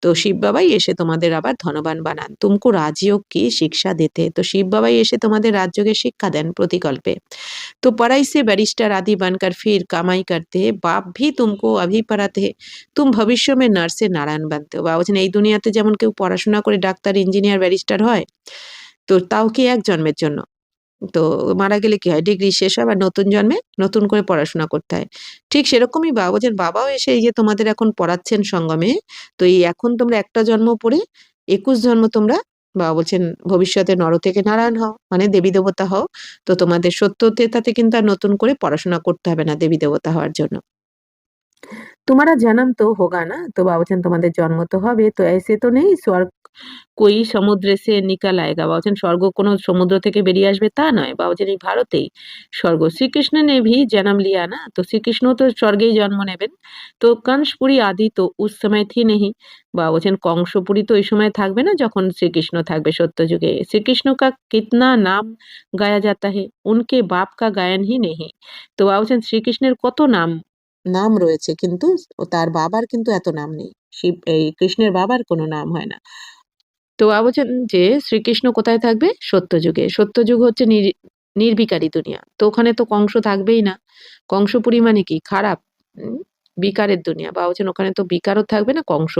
Speaker 1: তো শিব বাবাই এসে তোমাদের আবার ধনবান বানান। তুমকো রাজযোগ কি শিক্ষা দিতে, তো শিব বাবাই এসে তোমাদের রাজযোগের শিক্ষা দেন প্রতিকল্পে। तो पढ़ाई से बैरिस्टर आदि बनकर फिर कमाई करते हैं, बाप भी तुमको अभी पढ़ाते हैं, तुम भविष्য में নার্সে নারায়ণ বানতে हो। বাবা বলছেন এই দুনিয়াতে যেমন কেউ পড়াশোনা করে ডাক্তার, ইঞ্জিনিয়ার, ব্যারিস্টার হয়, তো তাও কি এক জন্মের জন্য। তো মারা গেলে কি হয়, ডিগ্রি শেষ হয়, বা নতুন জন্মে নতুন করে পড়াশোনা করতে হয়। ঠিক সেরকমই বাবা বলছেন, বাবাও এসে এই যে তোমাদের এখন পড়াচ্ছেন সঙ্গমে, তো এই এখন তোমরা একটা জন্ম পড়ে 21 জন্ম তোমরা, বাবা বলছেন ভবিষ্যতে নর থেকে নারায়ণ হও, মানে দেবী দেবতা হও। তো তোমাদের সত্য তেতাতে কিন্তু আর নতুন করে পড়াশোনা করতে হবে না দেবী দেবতা হওয়ার জন্য। तुम्हारा जन्म तो होगा ना, तो बाबा বলছেন তোমাদের জন্ম তো হবে, তো ऐसे तो नहीं स्वर्ग कोई সমুদ্র সে নিকাল আয়েগা। বাবা বলছেন স্বর্গ কোনো সমুদ্র থেকে বেরিয়ে আসবে তা নয়, বাবা বলছেন এই ভারতেই স্বর্গ। শ্রীকৃষ্ণ ने भी जन्म लिया ना, তো শ্রীকৃষ্ণ তো স্বর্গেই জন্ম নেবেন। তো कंसपुरी आदि तो उस समय थी नहीं, বাবা বলছেন কংসপুরী তো ওই সময় থাকবে না যখন শ্রীকৃষ্ণ থাকবে সত্যযুগে। শ্রীকৃষ্ণ का कितना नाम गाया जाता है, उनके बाप का गायन ही नहीं। তো বাবা বলছেন শ্রীকৃষ্ণের কত নাম নাম রয়েছে, কিন্তু তার বাবার কিন্তু এত নাম নেই। শিব এই কৃষ্ণের বাবার কোনো নাম হয় না। তো বাবা বলছেন যে শ্রীকৃষ্ণ কোথায় থাকবে? সত্যযুগে। সত্যযুগ হচ্ছে নির্বিকারী দুনিয়া। তো ওখানে তো কংস থাকবেই না। কংসপুরী মানে কি? খারাপ। বিকারের দুনিয়া। বাবা বলছেন ওখানে তো বিকারও থাকবে না, কংস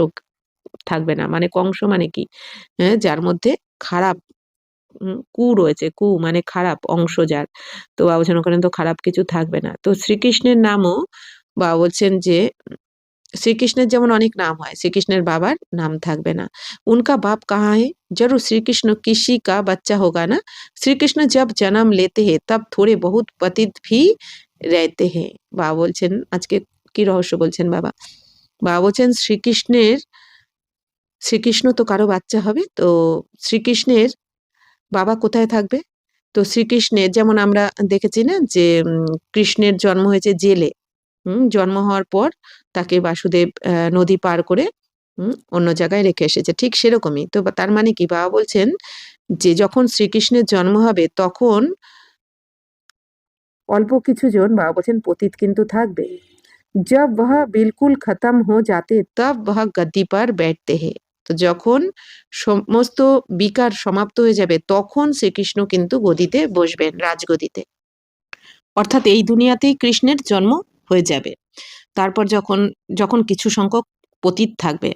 Speaker 1: থাকবে না। মানে কংস মানে কি? হ্যাঁ, যার মধ্যে খারাপ কু রয়েছে। কু মানে খারাপ অংশ যার। তো বাবা বলছেন ওখানে তো খারাপ কিছু থাকবে না। তো শ্রীকৃষ্ণের নামও বাবা বলছেন যে শ্রীকৃষ্ণের যেমন অনেক নাম হয়, শ্রীকৃষ্ণের বাবার নাম থাকবে না। उनका बाप कहाँ है? जरूर श्री कृष्ण किसी का बच्चा होगा ना। श्री कृष्ण जब जन्म लेते हैं तब थोड़े बहुत पतित भी रहते हैं। বাবা বলছেন আজকে কি রহস্য বলছেন বাবা। বাবা বলছেন শ্রীকৃষ্ণ তো কারো বাচ্চা হবে, তো শ্রীকৃষ্ণের বাবা কোথায় থাকবে? তো শ্রীকৃষ্ণের যেমন আমরা দেখেছি না যে কৃষ্ণের জন্ম হয়েছে জেলে। জন্ম হওয়ার পর তাকে বাসুদেব নদী পার করে অন্য জায়গায় রেখে এসেছে। ঠিক সেরকমই। তো তার মানে কি? বাবা বলছেন যে যখন শ্রীকৃষ্ণের জন্ম হবে তখন অল্প কিছুজন, বাবা বলছেন পতিত কিন্তু থাকবে। जब वह बिल्कुल खत्म हो जाते तब वह गद्दी पर बैठते हैं। তো যখন সমস্ত বিকার সমাপ্ত হয়ে যাবে তখন শ্রীকৃষ্ণ কিন্তু গদিতে বসবেন, রাজগদিতে। অর্থাৎ এই দুনিয়াতেই কৃষ্ণের জন্ম হয়ে যাবে। তারপর যখন যখন কিছু সংখ্যক পতিত থাকবে,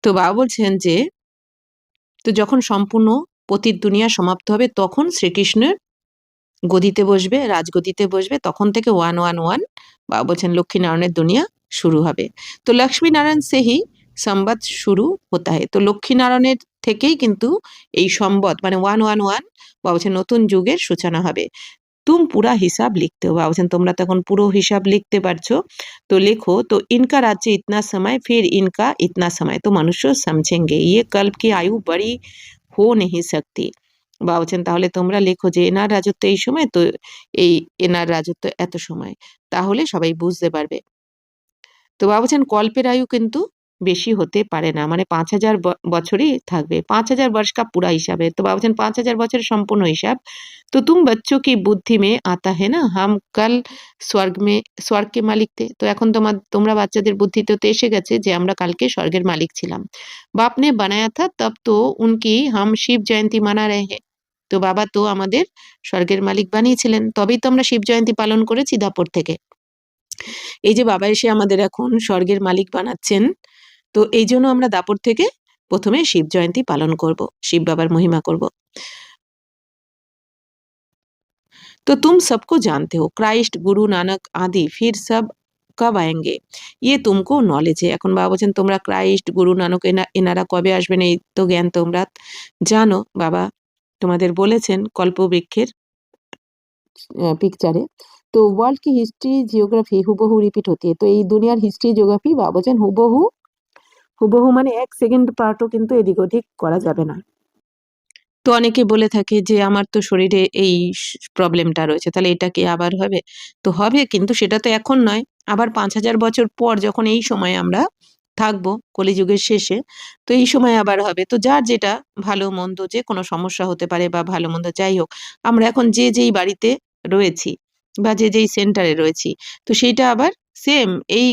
Speaker 1: তো বাবা বলছেন যে তো যখন সম্পূর্ণ পতিত দুনিয়া সমাপ্ত হবে তখন শ্রীকৃষ্ণের গদিতে বসবে, রাজগদিতে বসবে, তখন থেকে 111 বাবা বলছেন লক্ষ্মীনারায়ণের দুনিয়া শুরু হবে। তো লক্ষ্মীনারায়ণ সেহি সম্বত শুরু হতা হয়। তো লক্ষ্মীনারায়ণের থেকেই কিন্তু এই সম্বত মানে 111 বাবা বলছেন নতুন যুগের সূচনা হবে। तुम पूरा हिसाब लिखते हो, बाबा বলছেন তোমরা তখন পুরো হিসাব লিখতে পারছো, তো লেখো। तो इनका राज्य इतना समय फिर इनका इतना समय तो मनुष्य समझेंगे, ये कल्प की आयु बड़ी हो नहीं सकती। বাবা বলছেন তাহলে তোমরা লেখো যে এনার রাজত্ব এই সময়, তো এই এনার রাজত্ব এত সময়, তাহলে সবাই বুঝতে পারবে। তো বাবা বলছেন কল্পের আয়ু কিন্তু বেশি হতে পারে না, মানে 5000 বছরই থাকবে। 5000 वर्ष का पूरा हिसाब है। तो बाबा বলছেন 5000 বছরের সম্পূর্ণ হিসাব। तो तुम बच्चों की बुद्धि में आता है ना, हम कल स्वर्ग के मालिक थे। তো এখন তোমরা বাচ্চাদের বুদ্ধিতে তো এসে গেছে যে আমরা কালকে স্বর্গের মালিক ছিলাম। बाप ने बनाया था तब तो उनकी हम शिव जयंती मना रहे हैं। তো বাবা তো আমাদের স্বর্গের মালিক বানিয়েছিলেন, তবেই তো আমরা শিব জয়ন্তী পালন করেছি দাপর থেকে। এই যে বাবা এসে আমাদের এখন স্বর্গের মালিক বানাচ্ছেন, তো এই জন্য আমরা দাপর থেকে প্রথমে শিব জয়ন্তী পালন করব, শিব বাবার মহিমা করব। तो तुम सबको जानते हो, क्राइस्ट, गुरु नानक आदि फिर सब कब आएंगे, ये तुमको नॉलेज है। এখন বাবা বলছেন তোমরা ক্রাইস্ট, গুরু নানক এনারা কবে আসবেন এই তো জ্ঞান তোমরা জানো। বাবা তোমাদের বলেছেন কল্পবৃক্ষের পিকচারে। তো ওয়ার্ল্ড की हिस्ट्री जियोग्राफी হুবহু রিপিট होती है। তো এই দুনিয়ার হিস্ট্রি জিওগ্রাফি বাবা বলছেন হুবহু, হুবহু মানে 1 সেকেন্ড পার্টও কিন্তু এদিক ওদিক করা যাবে না। তো অনেকে বলে থাকে যে আমার তো শরীরে এই প্রবলেমটা রয়েছে, তাহলে এটা কি আবার হবে? তো হবে, কিন্তু সেটা তো এখন নয়। আবার 5000 বছর পর যখন এই সময়ে আমরা থাকবো কলিযুগের শেষে, তো এই সময় আবার হবে। তো যার যেটা ভালো মন্দ যে কোনো সমস্যা হতে পারে বা ভালো মন্দ যাই হোক, আমরা এখন যে যেই বাড়িতে রয়েছি, বা যে যেই সেন্টারে রয়েছি, তো সেইটা আবার সেম এই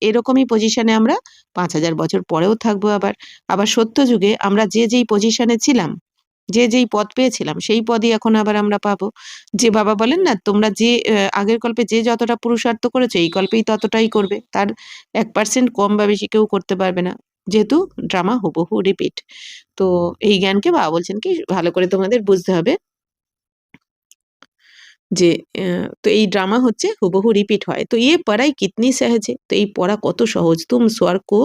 Speaker 1: এরকমই পজিশনে আমরা 5,000 বছর পরেও থাকবো। আবার আবার সত্য যুগে আমরা যে যেই পজিশনে ছিলাম, যে যেই পদ পেয়েছিলাম সেই পদই এখন আবার আমরা পাবো। যে বাবা বলেন না, তোমরা যে আগের কল্পে যে যতটা পুরুষার্থ করেছো এই কল্পেই ততটাই করবে, তার 1% কম বা বেশি কেউ করতে পারবে না, যেহেতু ড্রামা হুবহু রিপিট। তো এই জ্ঞানকে বাবা বলছেন কি ভালো করে তোমাদের বুঝতে হবে যে তো এই ড্রামা হচ্ছে হুবহু রিপিট হয়। তো ये पढ़ाई कितनी सहज है, তো এই পড়া কত সহজ। तुम स्वर्ग को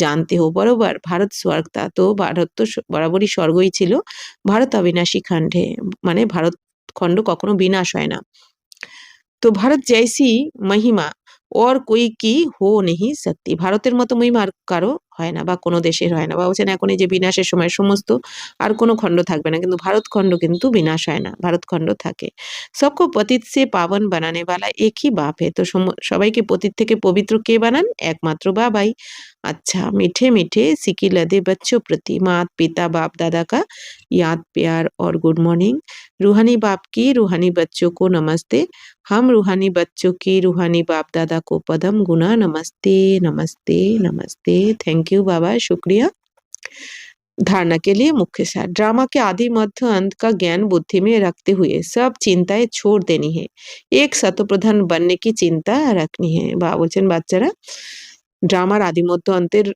Speaker 1: जानते हो, बरोबर ভারত স্বর্গ তা, তো ভারত তো বরাবরই স্বর্গই ছিল। ভারত অবিনাশী খণ্ড है, মানে ভারত খণ্ড কখনো বিনাশ হয় না। তো ভারত জৈসি মহিমা और कोई की हो नहीं सकती, ভারতের মতো মহিমা আর কারো হয় না বা কোনো দেশের হয় না। বা বলছেন এখন এই যে বিনাশের সময় সমস্ত আর কোনো খণ্ড থাকবে না, কিন্তু ভারত খণ্ড কিন্তু বিনাশ হয় না, ভারত খণ্ড থাকে। सबको पतित से पावन बनाने वाला एक ही बाप है, তো সবাইকে পতিত থেকে পবিত্র কে বানান? একমাত্র বাবাই। अच्छा मीठे मीठे सिकी लदे बच्चों प्रति मात पिता बाप दादा का याद प्यार और गुड मॉर्निंग। रूहानी बाप की रूहानी बच्चों को नमस्ते। हम रूहानी बच्चों की रूहानी बाप दादा को पदम गुना नमस्ते नमस्ते नमस्ते। थैंक यू बाबा, शुक्रिया। धारणा के लिए मुख्य सार, ड्रामा के आदि मध्य अंत का ज्ञान बुद्धि में रखते हुए सब चिंताएं छोड़ देनी है, एक सतप्रधान बनने की चिंता रखनी है। বা বলছেন বাচ্চারা ড্রামার আদি মধ্য অন্তের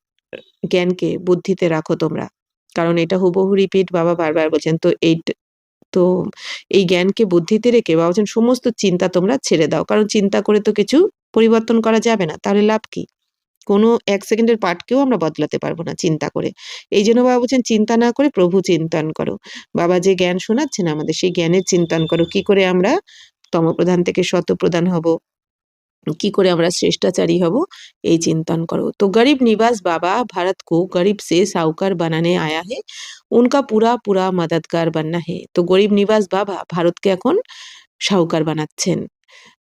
Speaker 1: জ্ঞানকে বুদ্ধিতে রাখো তোমরা, কারণ এটা হুবহু রিপিট বাবা বারবার বলছেন। তো তো এই জ্ঞানকে বুদ্ধিতে রেখে বাবা বলছেন সমস্ত চিন্তা তোমরা ছেড়ে দাও, কারণ চিন্তা করে তো কিছু পরিবর্তন করা যাবে না, তাহলে লাভ কি? কোনো 1 সেকেন্ডের পার্টকেও আমরা বদলাতে পারবো না চিন্তা করে। এইজন্য বাবা বলছেন চিন্তা না করে প্রভু চিন্তন করো। বাবা যে জ্ঞান শোনাচ্ছেন আমাদের সেই জ্ঞানের চিন্তন করো। কি করে আমরা তমপ্রধান থেকে সতপ্রধান হব, কি করে আমরা শ্রেষ্ठाचारी হব, এই চিন্তন করো। तो गरीब निवास बाबा भारत को गरीब से साहूकार बनाने आया है, उनका पूरा पूरा मददगार बनना है। তো গরিব নিবাস বাবা ভারতকে এখন সাহুকার বানাচ্ছেন।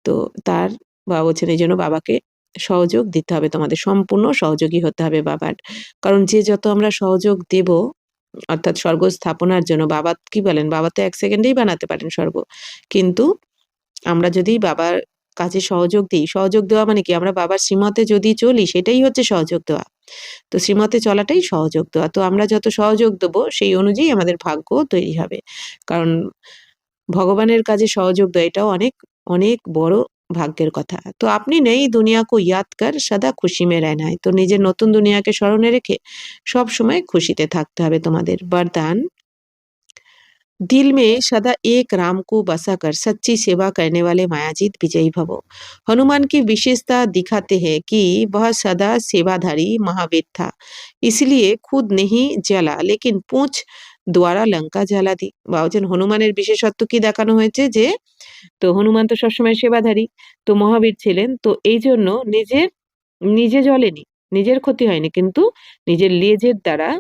Speaker 1: তো তার বাবা বলছেন এইজন্য বাবাকে সহযোগ দিতে হবে, তোমাদের সম্পূর্ণ সহযোগী হতে হবে বাবার। কারণ যে যত আমরা সহযোগ দেব, অর্থাৎ স্বর্গ স্থাপনার জন্য বাবা কি বলেন, বাবা তো 1 সেকেন্ডেই বানাতে পারেন স্বর্গ। কিন্তু আমরা যদি বাবার কাজে সহযোগ দিই, সহযোগ দেওয়া মানে কি, আমরা বাবার শ্রীমতে যদি চলি সেটাই হচ্ছে সহযোগ দেওয়া। তো শ্রীমতে চলাটাই সহযোগ দেওয়া। তো আমরা যত সহযোগ দেবো সেই অনুযায়ী আমাদের ভাগ্য তৈরি হবে। কারণ ভগবানের কাজে সহযোগ দেওয়া এটাও অনেক অনেক বড় ভাগ্যের কথা। তো আপনি নেই দুনিয়া কো ইয়াদ কর সদা খুশি মে रहना है, তো নিজের নতুন দুনিয়াকে স্মরণে রেখে সব সময় খুশিতে থাকতে হবে তোমাদের। বরদান, दिल में सदा एक राम को बसा कर सच्ची सेवा करने वाले मायाजीत विजयी भवो। हनुमान की विशेषता दिखाते हैं कि वह सदा सेवाधारी महावीर था, इसलिए खुद नहीं जला लेकिन पूंछ द्वारा लंका জ্বালা দি। বা বলছেন হনুমানের বিশেষত্ব কি দেখানো হয়েছে, যে তো হনুমান তো সবসময় সেবাধারী, তো মহাবীর ছিলেন, তো এই জন্য নিজে জ্বলেনি, নিজের ক্ষতি হয়নি, কিন্তু নিজের লেজের দ্বারা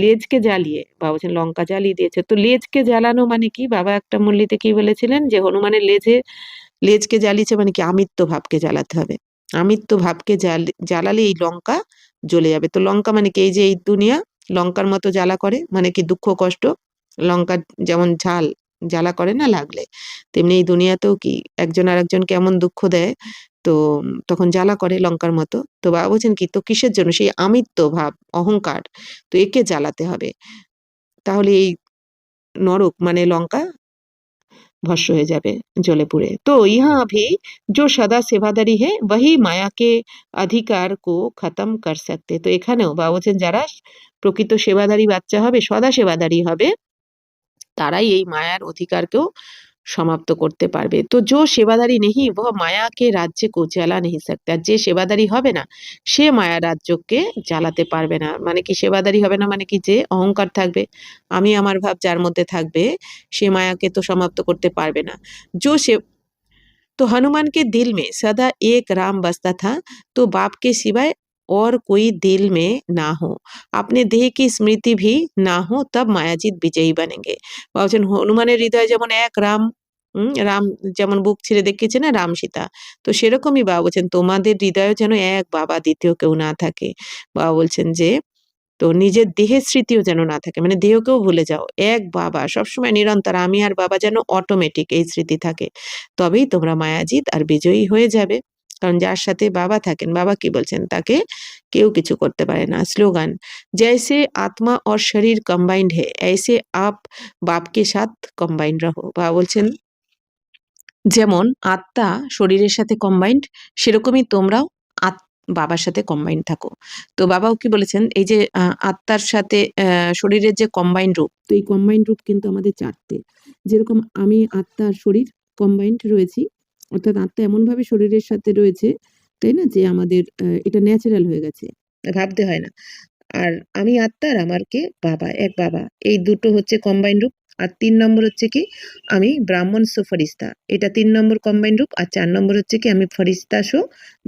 Speaker 1: লেজকে জ্বালিয়ে বাবা বলছেন লঙ্কা জ্বালিয়ে দিয়েছে। তো লেজকে জ্বালানো মানে কি, বাবা একটা মূল্যতে কি বলেছিলেন, যে হনুমানের লেজকে জ্বালিয়েছে মানে কি, আমিত্ব ভাবকে জ্বালাতে হবে। আমিত্ব ভাবকে জ্বালালে এই লঙ্কা জ্বলে যাবে। তো লঙ্কা মানে কি, এই যে এই দুনিয়া লঙ্কার মতো জ্বালা করে, মানে কি দুঃখ কষ্ট, লঙ্কার যেমন ঝাল জ্বালা করে না লাগলে, তেমনি এই দুনিয়াতেও কি একজন আরেকজনকে এমন দুঃখ দেয়, তো তখন জ্বালা করে লঙ্কার মতো। তো বাবা বলছেন কি, তো কিসের জন্য, সেই আমিত্ব ভাব অহংকার, তো একে জ্বালাতে হবে, তাহলে এই নরক মানে লঙ্কা भस्म हो जाए जले पुड़े। तो यहाँ भी जो सदा सेवादारी है वही माया के अधिकार को खत्म कर सकते। तो एखानेও বাবা বলছেন যারা প্রকৃত সেবাদারী বাচ্চা হবে, সদা সেবাদারী হবে, তারাই এই মায়ার অধিকারকেও সমাপ্ত করতে পারবে। তো जो सेवादारी नहीं वह माया के राज्य को जला नहीं सकता। আর যে সেবাদারী হবে না সে মায়া রাজ্যকে জ্বালাতে পারবে না। মানে কি সেবাদারী হবে না মানে কি, যে অহংকার থাকবে, আমি আমার ভাব যার মধ্যে থাকবে, সে মায়াকে তো সমাপ্ত করতে পারবে না। जो से तो हनुमान के दिल में सदा एक राम बसता था, तो बाप के सिवाय और कोई दिल में ना हो, अपने देह की स्मृति भी ना हो, तब मायाजीत विजयी बनेंगे। বলছেন হনুমানের হৃদয়ে যেমন এক রাম, রাম যেমন বুক ছিঁড়ে দেখিয়েছে না রাম সীতা, তো সেরকমই বাবা বলছেন তোমাদের হৃদয়ে যেন এক বাবা, দ্বিতীয় কেউ না থাকে। বাবা বলছেন যে তো নিজের দেহের স্মৃতিও যেন না থাকে, মানে দেহকেও ভুলে যাও। এক বাবা সবসময় নিরন্তর আমি আর বাবা যেন অটোমেটিক এই স্মৃতি থাকে, তবেই তোমরা মায়াজিত আর বিজয়ী হয়ে যাবে। কারণ যার সাথে বাবা থাকেন, বাবা কি বলছেন, তাকে কেউ কিছু করতে পারে না। স্লোগান, जैसे आत्मा और शरीर कंबाइंड है ऐसे आप बाप के साथ कंबाइंड रहो। বাবা বলছেন যেমন আত্মা শরীরের সাথে কম্বাইন্ড, সেরকমই তোমরাও বাবার সাথে কম্বাইন্ড থাকো। তো বাবাও কি বলেছেন, এই যে আত্মার সাথে শরীরের যে কম্বাইন্ড রূপ, তো এই কম্বাইন্ড রূপ কিন্তু আমাদের চারটে। যেরকম আমি আত্মা আর শরীর কম্বাইন্ড রয়েছি, অর্থাৎ আত্মা এমনভাবে শরীরের সাথে রয়েছে, তাই না, যে আমাদের এটা ন্যাচারাল হয়ে গেছে, ভাবতে হয় না। আর আমি আত্মা আর আমার কে বাবা, এক বাবা, এই দুটো হচ্ছে কম্বাইন্ড রূপ। আর ৩ নম্বর হচ্ছে কি আমি ব্রাহ্মণ সো ফরিস্তা, এটা ৩ নম্বর কম্বাইন্ড রূপ। আর ৪ নম্বর হচ্ছে কি আমি ফরিস্তা সো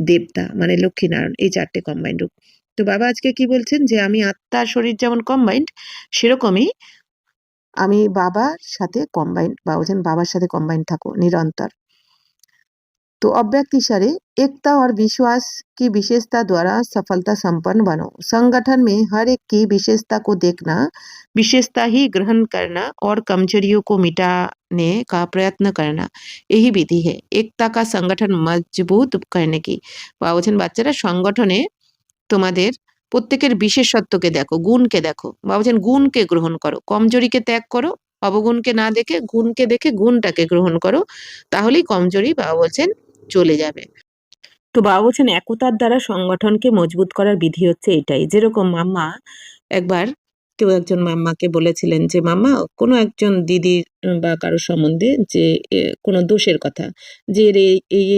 Speaker 1: দেবতা, মানে লক্ষ্মীনারায়ণ, এই ৪টে কম্বাইন্ড রূপ। তো বাবা আজকে কি বলছেন, যে আমি আত্মা আর শরীর যেমন কম্বাইন্ড, সেরকমই আমি বাবার সাথে কম্বাইন্ড, বাবা বলছেন বাবার সাথে কম্বাইন্ড থাকো নিরন্তর। तो अव्यक्त इशारे एकता और विश्वास की विशेषता द्वारा सफलता संपन्न बनो। संगठन में हर एक की विशेषता को देखना, विशेषता ही ग्रहण करना और कमजोरियों को मिटाने का प्रयत्न करना, यही विधि है एकता का संगठन मजबूत करने की। বা বলছেন বাচ্চারা সংগঠনে তোমাদের প্রত্যেকের বিশেষত্বকে দেখো, গুণকে দেখো। বা বলছেন গুণকে গ্রহণ করো, কমজোরিকে ত্যাগ করো, অবগুণকে না দেখে গুণকে দেখে গুণটাকে গ্রহণ করো, তাহলেই কমজোরি বাবা বলছেন চলে যাবে। তো বাবা বলছেন একতার দ্বারা সংগঠনকে মজবুত করার বিধি হচ্ছে এটাই। যেরকম মাম্মা একবার কেউ একজন মাম্মাকে বলেছিলেন যে মাম্মা কোনো একজন দিদির বা কারোর সম্বন্ধে যে কোনো দোষের কথা, যে এর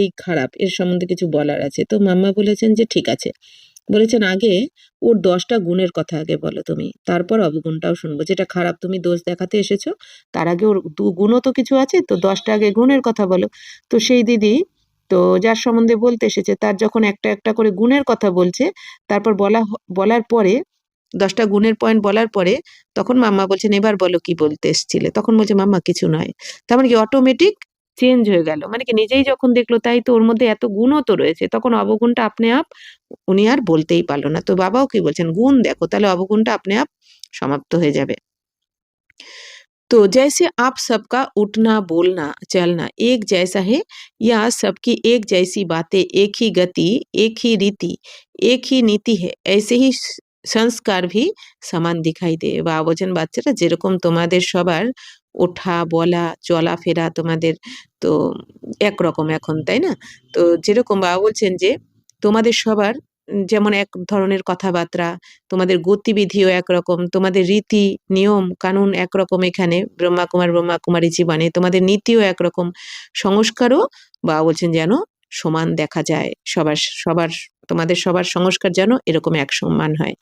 Speaker 1: এই খারাপ, এর সম্বন্ধে কিছু বলার আছে। তো মাম্মা বলেছেন যে ঠিক আছে, বলেছেন আগে ওর 10টা গুণের কথা আগে বলো তুমি, তারপর অবগুণটাও শুনবো। যেটা খারাপ তুমি দোষ দেখাতে এসেছো, তার আগে ওর গুণও তো কিছু আছে, তো 10টা আগে গুণের কথা বলো। তো সেই দিদি, তো যার সম্বন্ধে বলতে এসেছে, তার যখন একটা একটা করে গুণের কথা বলছে, তারপর বলার পরে 10টা গুণের পয়েন্ট বলার পরে তখন মাম্মা বলছেন এবার বলো কি বলতে এসছিলে। তখন বলছে মাম্মা কিছু নয়। তার মানে কি অটোমেটিক চেঞ্জ হয়ে গেল, মানে কি নিজেই যখন দেখলো তাই তো ওর মধ্যে এত গুণও তো রয়েছে, তখন অবগুণটা আপনি আপ উনি আর বলতেই পারলো না। তো বাবাও কি বলছেন, গুণ দেখো, তাহলে অবগুণটা আপনি আপ সমাপ্ত হয়ে যাবে। तो जैसे आप सबका उठना बोलना चलना एक जैसा है, या सबकी एक जैसी बातें, एक ही गति, एक ही रीति, एक ही नीति है, ऐसे ही সংস্কার ভি সমান দিখাই দে। বা বলছেন বাচ্চারা যেরকম তোমাদের সবার ওঠা বলা চলাফেরা তোমাদের তো একরকম এখন, তাই না? তো যেরকম বাবা বলছেন যে তোমাদের সবার যেমন এক ধরনের কথাবার্তা, তোমাদের গতিবিধিও একরকম, তোমাদের রীতি নিয়ম কানুন একরকম, এখানে ব্রহ্মাকুমার ব্রহ্মাকুমারী জীবনে তোমাদের নীতিও একরকম, সংস্কারও বাবা বলছেন যেন সমান দেখা যায়। সবার সবার তোমাদের সবার সংস্কার যেন এরকম এক সমান হয়।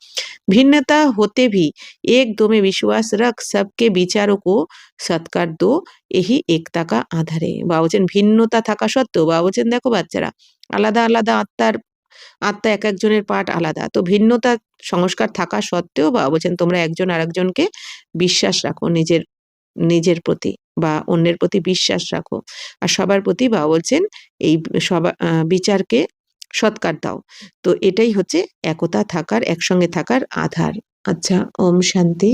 Speaker 1: भिन्नता होते भी एक दो में विश्वास रख सबके विचारों को सत्कार दो, यही एकता का आधार है। বাবা বলছেন ভিন্নতা থাকা সত্ত্বেও, বাবা বলছেন দেখো বাচ্চারা, আলাদা আলাদা আত্মা এক একজনের পার্ট আলাদা, তো ভিন্নতা সংস্কার থাকা সত্ত্বেও বাবা বলছেন তোমরা একজন আরেকজনকে বিশ্বাস রাখো, নিজের নিজের প্রতি বা অন্যের প্রতি বিশ্বাস রাখো। আর সবার প্রতি বাবা বলছেন এই সবার বিচারকে সৎকার দাও। তো এটাই হচ্ছে একতা থাকার, একসঙ্গে থাকার আধার। আচ্ছা, ওম শান্তি।